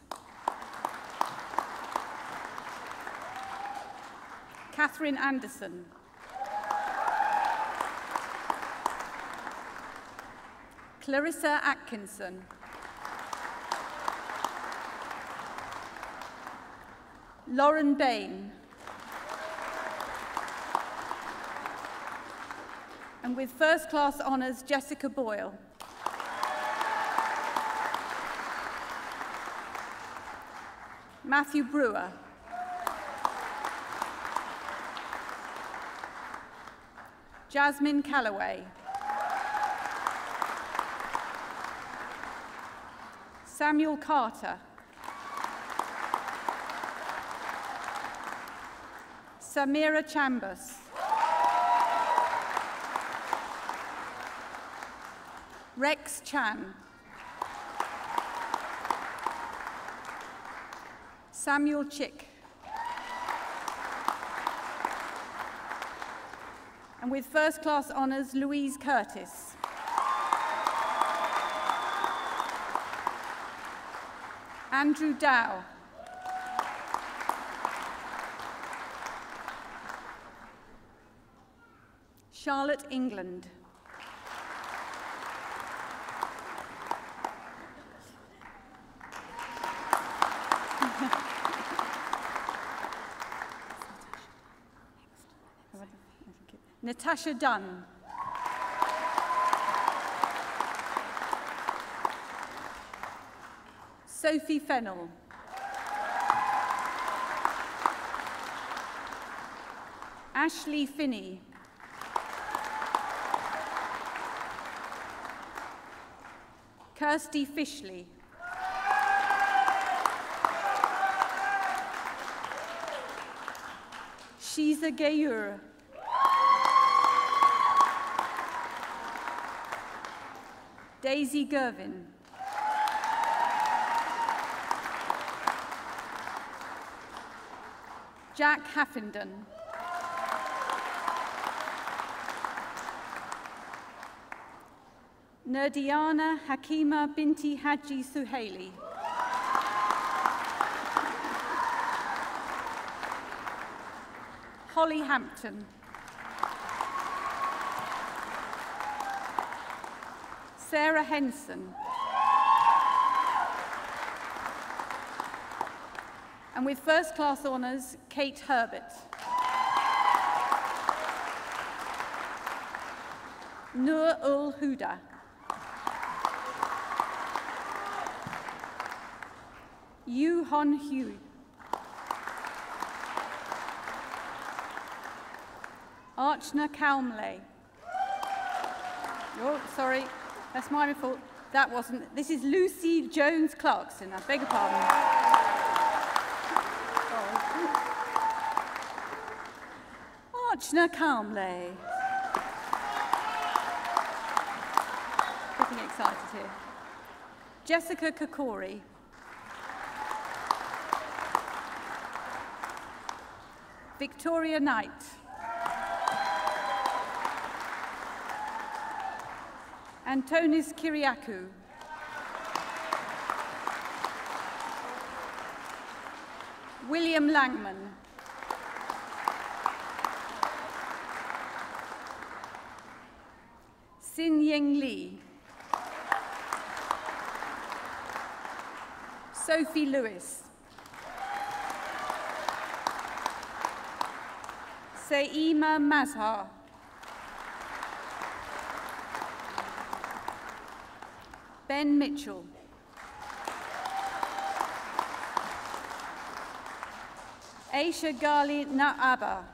P: Catherine Anderson. Clarissa Atkinson. Lauren Bain. And with first class honours, Jessica Boyle. Matthew Brewer. Jasmine Calloway. Samuel Carter. Samira Chambers. Rex Chan. Samuel Chick. And with first class honours, Louise Curtis. Andrew Dow. Charlotte England. Natasha Dunn. Sophie Fennell. Ashley Finney. Kirsty Fishley. Shiza Gayur. Daisy Gervin. Jack Haffenden. Nerdiana Hakima Binti Haji Suhaili. Holly Hampton. Sarah Henson. And with first class honours, Kate Herbert. Nur ul Huda. Yu Hon Hu. Archana Kalmley. Oh, sorry, that's my fault. That wasn't. This is Lucy Jones Clarkson. I beg your pardon. Archana Kalmley. Getting excited here. Jessica Kokori. Victoria Knight. Antonis Kyriakou. William Langman. Sin Ying Lee. Sophie Lewis. Seima Mazhar. Ben Mitchell. Aisha Gali Naaba.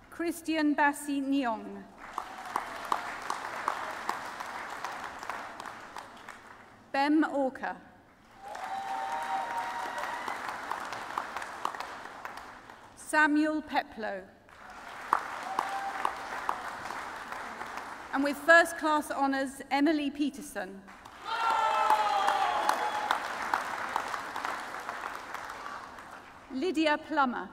P: Christian Bassi Nyong. Bem Orca. Samuel Peplow. And with first class honours, Emily Peterson. Lydia Plummer.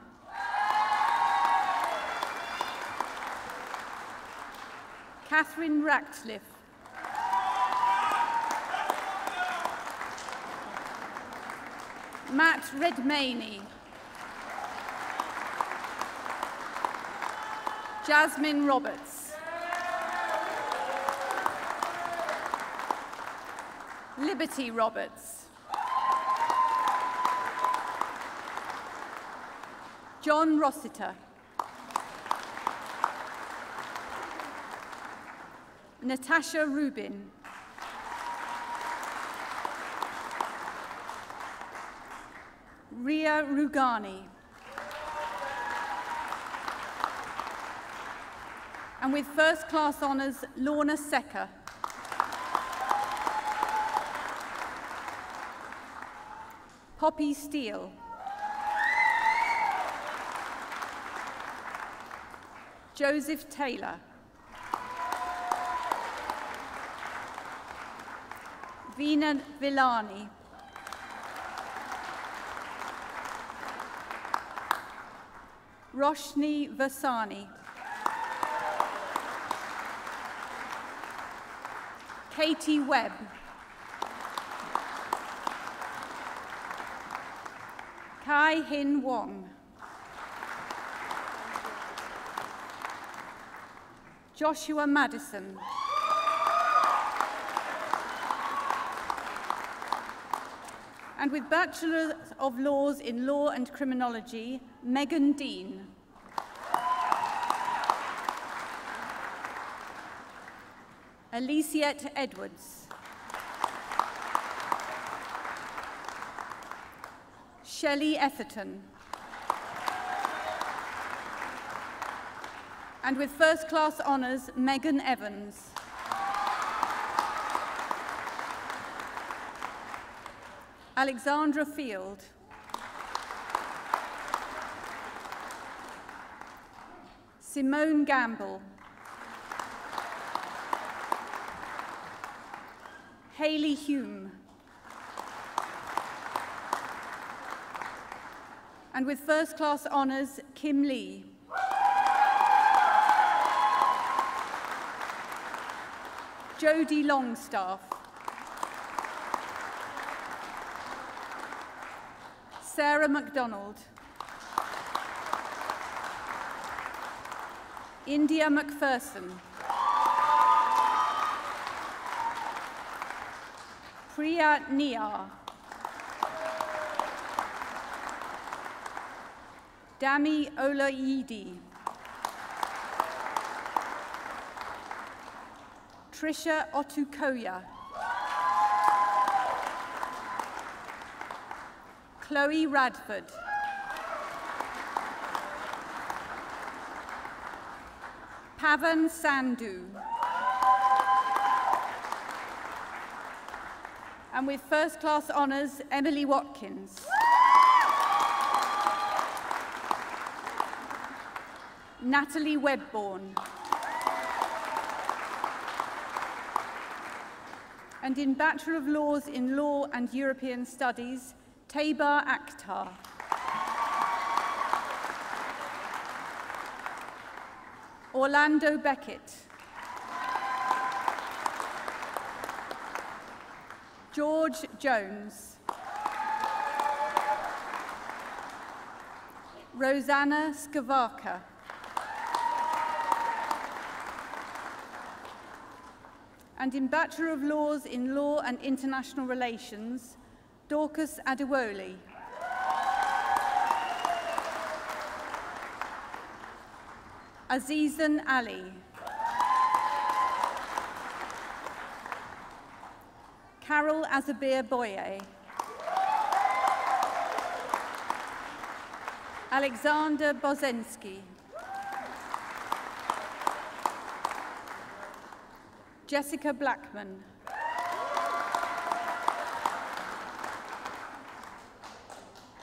P: Catherine Ratcliffe. Matt Redmayne. Jasmine Roberts. Liberty Roberts. John Rossiter. Natasha Rubin. Ria Rugani. And with first class honours, Lorna Secker. Poppy Steele. Joseph Taylor. Veena Villani. Roshni Vasani. Katie Webb. Kai Hin Wong. Joshua Madison. And with Bachelor of Laws in Law and Criminology, Megan Dean. Aliciette Edwards. Shelley Etherton. And with first class honours, Megan Evans. Alexandra Field. Simone Gamble. Hayley Hume. And with first class honours, Kim Lee. Jodie Longstaff. Sarah MacDonald. India McPherson. Priya Niyar. Dami Olaidi. Trisha Otukoya. Chloe Radford. Pavan Sandhu. And with first class honours, Emily Watkins. Natalie Webborn. And in Bachelor of Laws in Law and European Studies, Tabar Akhtar. Orlando Beckett. George Jones. Rosanna Skavaka. And in Bachelor of Laws in Law and International Relations, Dorcas Adewole. Azizan Ali. Carol Azabir Boye. Alexander Bozensky. Jessica Blackman.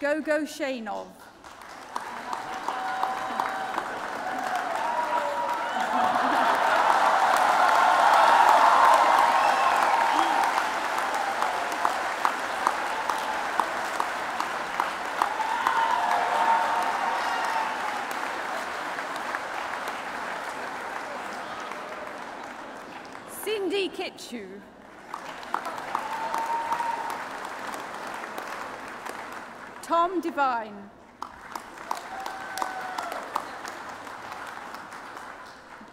P: Gogo Shainov. Cindy Kitchu. Tom Devine.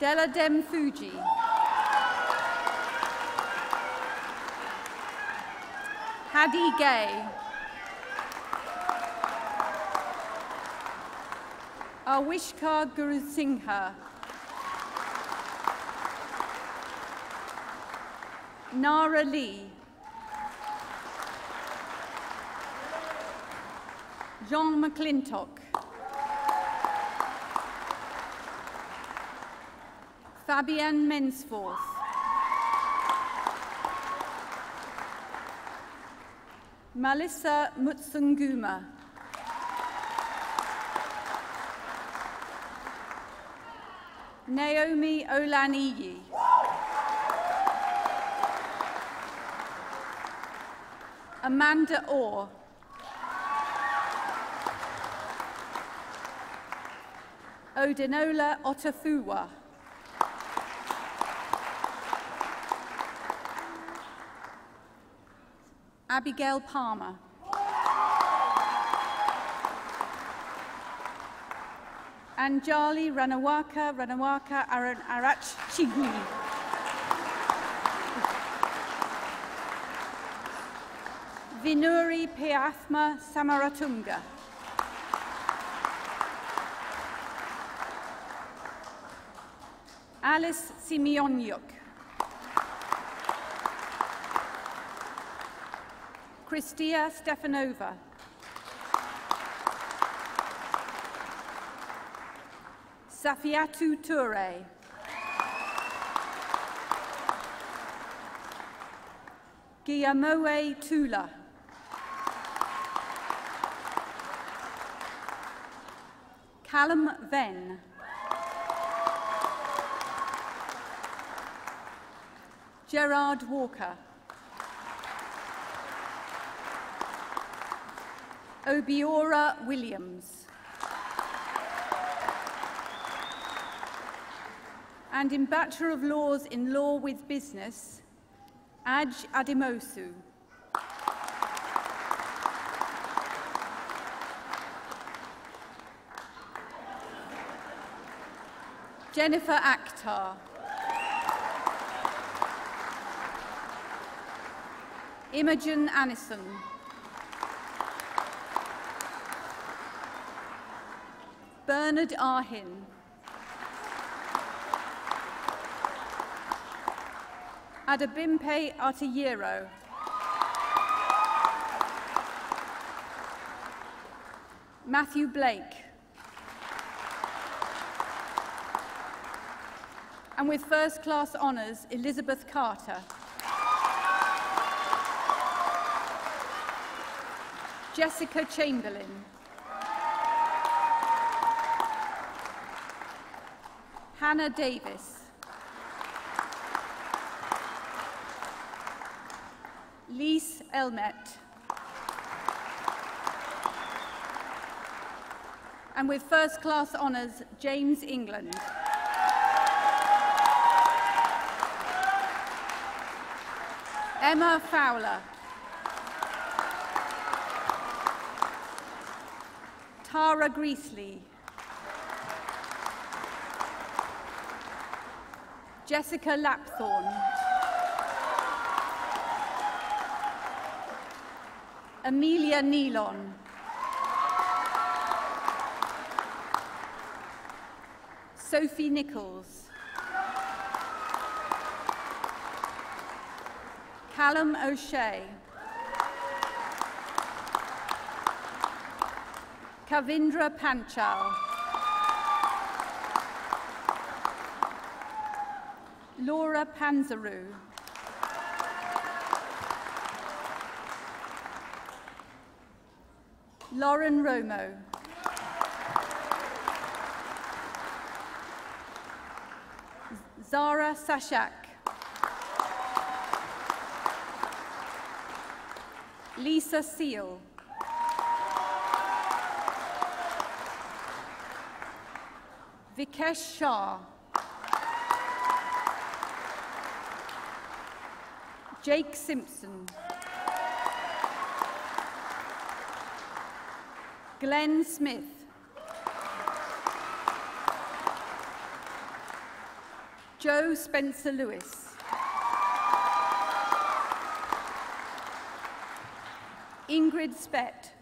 P: Della Dem Fuji. Hadi Gay. Awishkar Gurusingha. Nara Lee. Jean McClintock. Fabienne Mensforth. Melissa Mutsunguma. Naomi Olaniyi. Amanda Orr. Odinola Otafuwa. Abigail Palmer. Anjali Ranawaka Aran Arach Chigui. Vinuri Piathma Samaratunga. Alice Simeonyuk. Christia Stefanova. Safiatou Touré. Guillamoe Tula. Callum Venn. Gerard Walker. Obiora Williams. And in Bachelor of Laws in Law with Business, Aj Ademosu. Jennifer Akhtar. Imogen Annison. Bernard Ahin. Adebimpe Artillero. Matthew Blake. And with first class honours, Elizabeth Carter. Jessica Chamberlain. Hannah Davis. Lise Elmet. And with first class honours, James England. Emma Fowler. Tara Greasley. Jessica Lapthorne. Amelia Nealon. Sophie Nichols. Callum O'Shea. Kavindra Panchal. Laura Panzaru. Lauren Romo. Zara Sashak. Lisa Seal. Vikesh Shah. Jake Simpson. Glenn Smith. Joe Spencer Lewis. Ingrid Spett.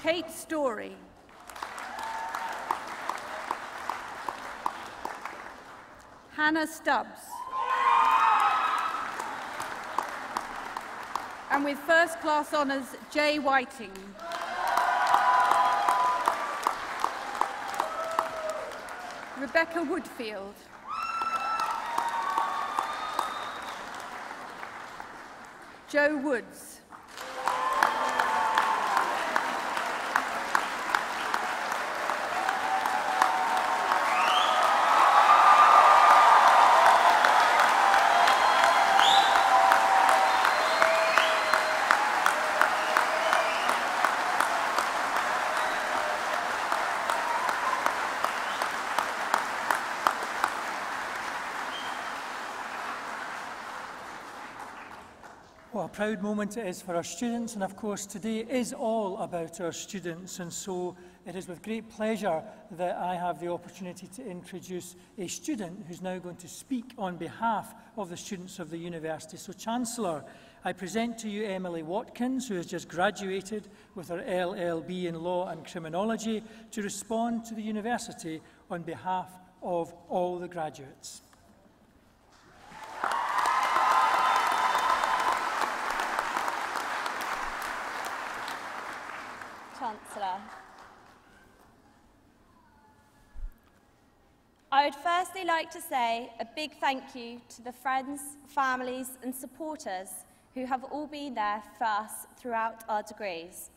P: Kate Story. Hannah Stubbs. And with first class honours, Jay Whiting. Rebecca Woodfield. Joe Woods.
K: What a proud moment it is for our students, and of course today is all about our students, and so it is with great pleasure that I have the opportunity to introduce a student who's now going to speak on behalf of the students of the university. So Chancellor, I present to you Emily Watkins, who has just graduated with her LLB in Law and Criminology, to respond to the university on behalf of all the graduates.
Q: I would firstly like to say a big thank you to the friends, families and supporters who have all been there for us throughout our degrees.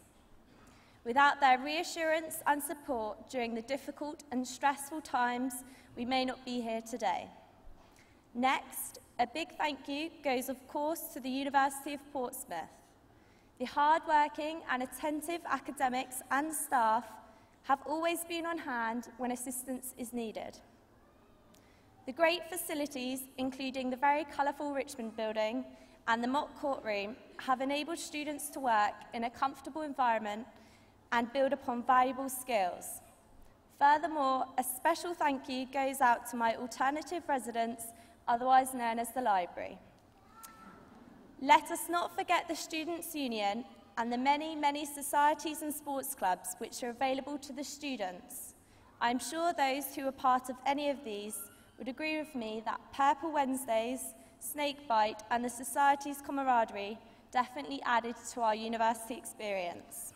Q: Without their reassurance and support during the difficult and stressful times, we may not be here today. Next, a big thank you goes of course to the University of Portsmouth. The hard-working and attentive academics and staff have always been on hand when assistance is needed. The great facilities, including the very colourful Richmond building and the mock courtroom, have enabled students to work in a comfortable environment and build upon valuable skills. Furthermore, a special thank you goes out to my alternative residents, otherwise known as the library. Let us not forget the Students' Union and the many, many societies and sports clubs which are available to the students. I'm sure those who are part of any of these would agree with me that Purple Wednesdays, Snakebite and the Society's camaraderie definitely added to our university experience.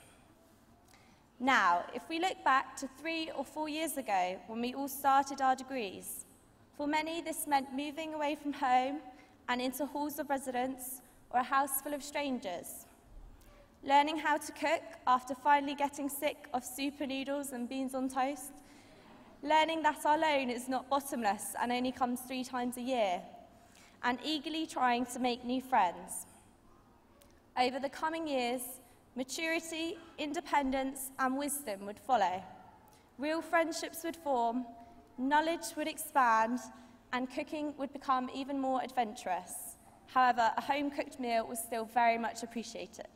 Q: Now, if we look back to 3 or 4 years ago when we all started our degrees, for many this meant moving away from home and into halls of residence or a house full of strangers. Learning how to cook after finally getting sick of super noodles and beans on toast. Learning that our loan is not bottomless and only comes 3 times a year. And eagerly trying to make new friends. Over the coming years, maturity, independence and wisdom would follow. Real friendships would form, knowledge would expand, and cooking would become even more adventurous. However, a home-cooked meal was still very much appreciated.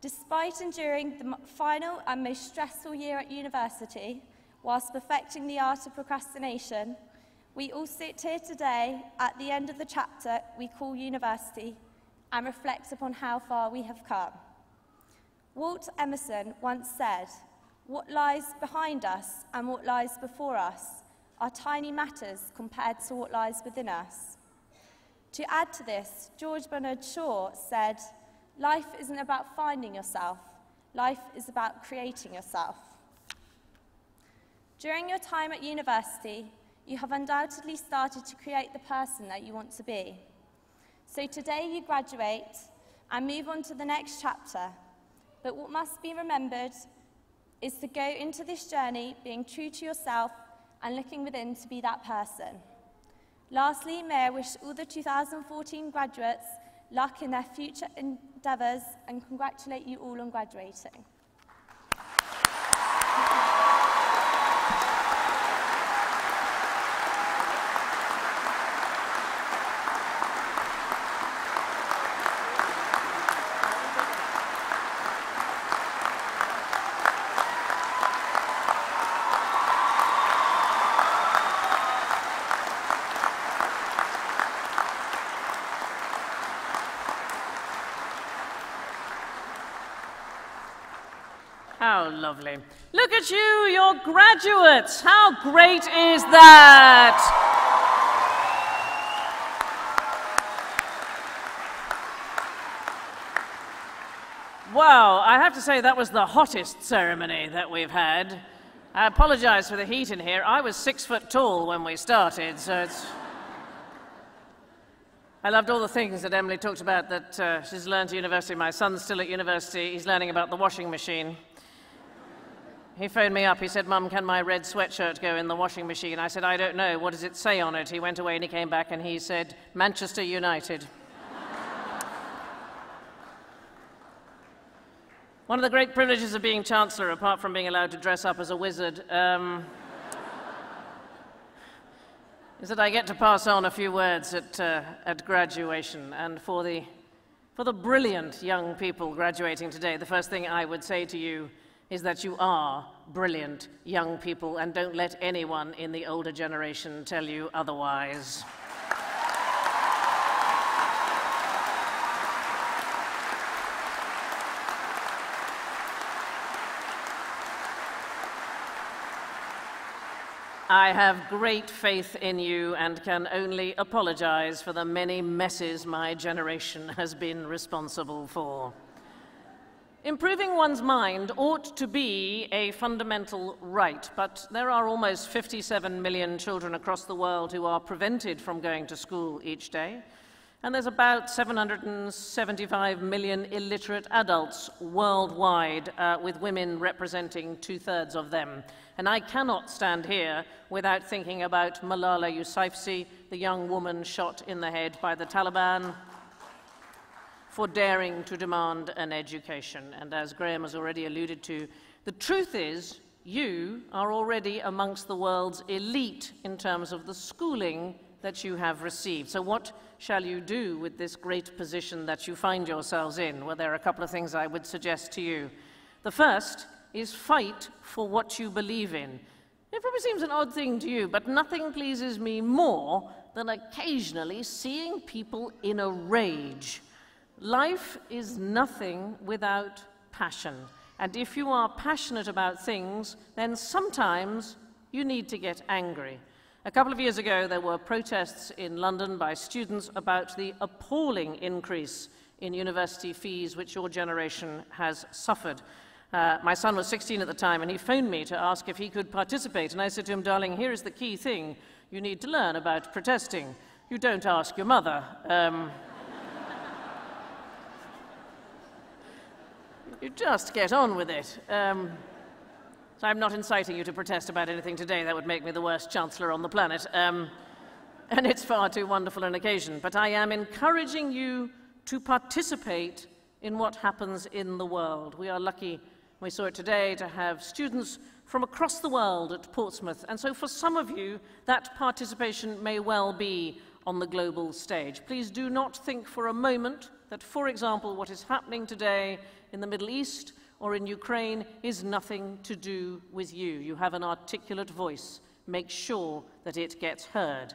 Q: Despite enduring the final and most stressful year at university, whilst perfecting the art of procrastination, we all sit here today at the end of the chapter we call university and reflect upon how far we have come. Walt Emerson once said, "What lies behind us and what lies before us are tiny matters compared to what lies within us." To add to this, George Bernard Shaw said, "Life isn't about finding yourself, life is about creating yourself." During your time at university, you have undoubtedly started to create the person that you want to be. So today you graduate and move on to the next chapter. But what must be remembered is to go into this journey being true to yourself and looking within to be that person. Lastly, may I wish all the 2014 graduates luck in their future endeavours and congratulate you all on graduating.
J: How lovely. Look at you, you're graduates. How great is that? Wow, I have to say that was the hottest ceremony that we've had. I apologize for the heat in here. I was 6 foot tall when we started, so it's... I loved all the things that Emily talked about that she's learned at university. My son's still at university. He's learning about the washing machine. He phoned me up. He said, "Mum, can my red sweatshirt go in the washing machine?" I said, "I don't know. What does it say on it?" He went away and he came back and he said, "Manchester United." One of the great privileges of being Chancellor, apart from being allowed to dress up as a wizard, is that I get to pass on a few words at graduation. And for the brilliant young people graduating today, the first thing I would say to you is that you are brilliant young people, and don't let anyone in the older generation tell you otherwise. I have great faith in you and can only apologize for the many messes my generation has been responsible for. Improving one's mind ought to be a fundamental right, but there are almost 57 million children across the world who are prevented from going to school each day, and there's about 775 million illiterate adults worldwide, with women representing 2/3 of them. And I cannot stand here without thinking about Malala Yousafzai, the young woman shot in the head by the Taliban for daring to demand an education. And as Graham has already alluded to, the truth is you are already amongst the world's elite in terms of the schooling that you have received. So what shall you do with this great position that you find yourselves in? Well, there are a couple of things I would suggest to you. The first is fight for what you believe in. It probably seems an odd thing to you, but nothing pleases me more than occasionally seeing people in a rage. Life is nothing without passion. And if you are passionate about things, then sometimes you need to get angry. A couple of years ago, there were protests in London by students about the appalling increase in university fees which your generation has suffered. My son was 16 at the time, and he phoned me to ask if he could participate. And I said to him, darling, here is the key thing you need to learn about protesting. You don't ask your mother. You just get on with it. So I'm not inciting you to protest about anything today. That would make me the worst chancellor on the planet. And it's far too wonderful an occasion. But I am encouraging you to participate in what happens in the world. We are lucky, we saw it today, to have students from across the world at Portsmouth. And so for some of you, that participation may well be on the global stage. Please do not think for a moment that, for example, what is happening today in the Middle East or in Ukraine is nothing to do with you. You have an articulate voice. Make sure that it gets heard.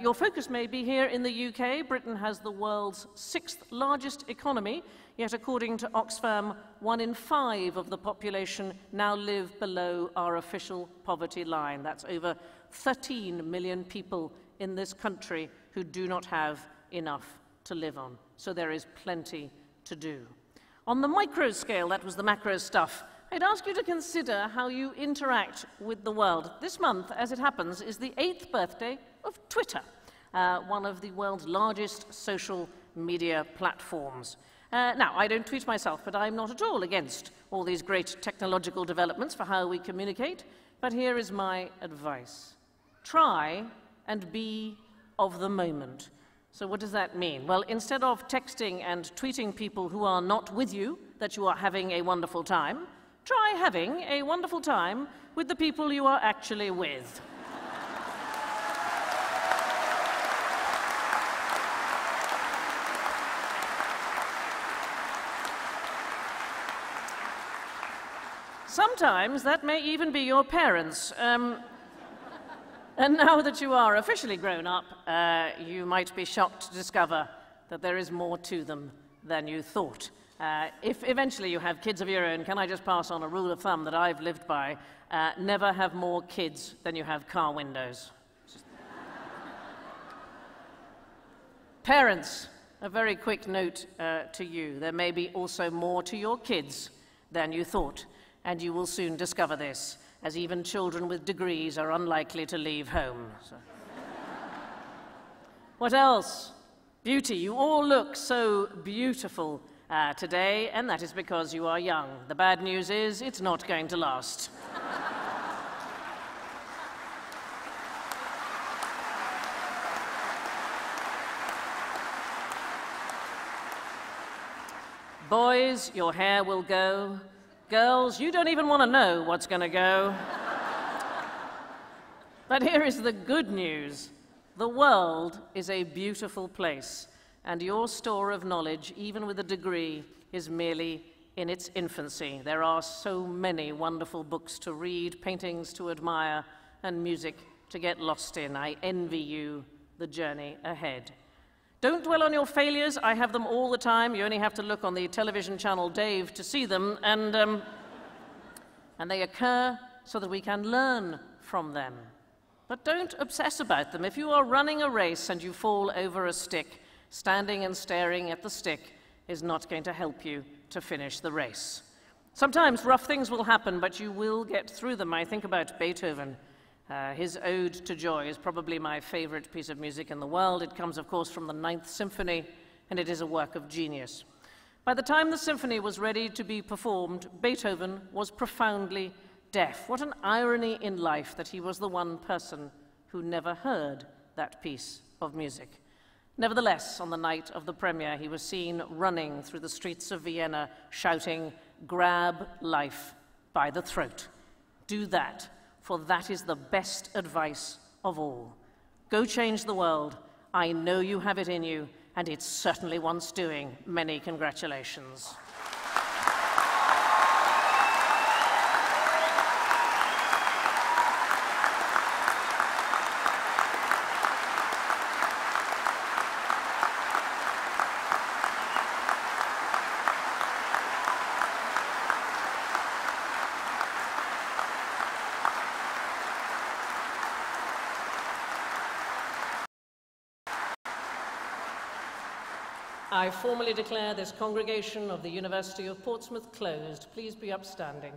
J: Your focus may be here in the UK. Britain has the world's 6th largest economy, yet according to Oxfam, 1 in 5 of the population now live below our official poverty line. That's over 13 million people in this country who do not have enough to live on. So there is plenty to do. On the micro scale, that was the macro stuff, I'd ask you to consider how you interact with the world. This month, as it happens, is the 8th birthday of Twitter, one of the world's largest social media platforms. Now, I don't tweet myself, but I'm not at all against all these great technological developments for how we communicate. But here is my advice. Try and be of the moment. So what does that mean? Well, instead of texting and tweeting people who are not with you that you are having a wonderful time, try having a wonderful time with the people you are actually with. Sometimes that may even be your parents. And now that you are officially grown up, you might be shocked to discover that there is more to them than you thought. If eventually you have kids of your own, can I just pass on a rule of thumb that I've lived by? Never have more kids than you have car windows. Parents, a very quick note to you. There may be also more to your kids than you thought, and you will soon discover this, as even children with degrees are unlikely to leave home. So. What else? Beauty. You all look so beautiful today, and that is because you are young. The bad news is it's not going to last. Boys, your hair will go. Girls, you don't even want to know what's going to go. But here is the good news. The world is a beautiful place, and your store of knowledge, even with a degree, is merely in its infancy. There are so many wonderful books to read, paintings to admire, and music to get lost in. I envy you the journey ahead. Don't dwell on your failures. I have them all the time. You only have to look on the television channel Dave to see them, and they occur so that we can learn from them. But don't obsess about them. If you are running a race and you fall over a stick, standing and staring at the stick is not going to help you to finish the race. Sometimes rough things will happen, but you will get through them. I think about Beethoven. His Ode to Joy is probably my favorite piece of music in the world. It comes, of course, from the Ninth Symphony, and it is a work of genius. By the time the symphony was ready to be performed, Beethoven was profoundly deaf. What an irony in life that he was the one person who never heard that piece of music. Nevertheless, on the night of the premiere, he was seen running through the streets of Vienna, shouting, "Grab life by the throat." Do that, for that is the best advice of all. Go change the world. I know you have it in you, and it certainly wants doing. Many congratulations. I formally declare this congregation of the University of Portsmouth closed. Please be upstanding.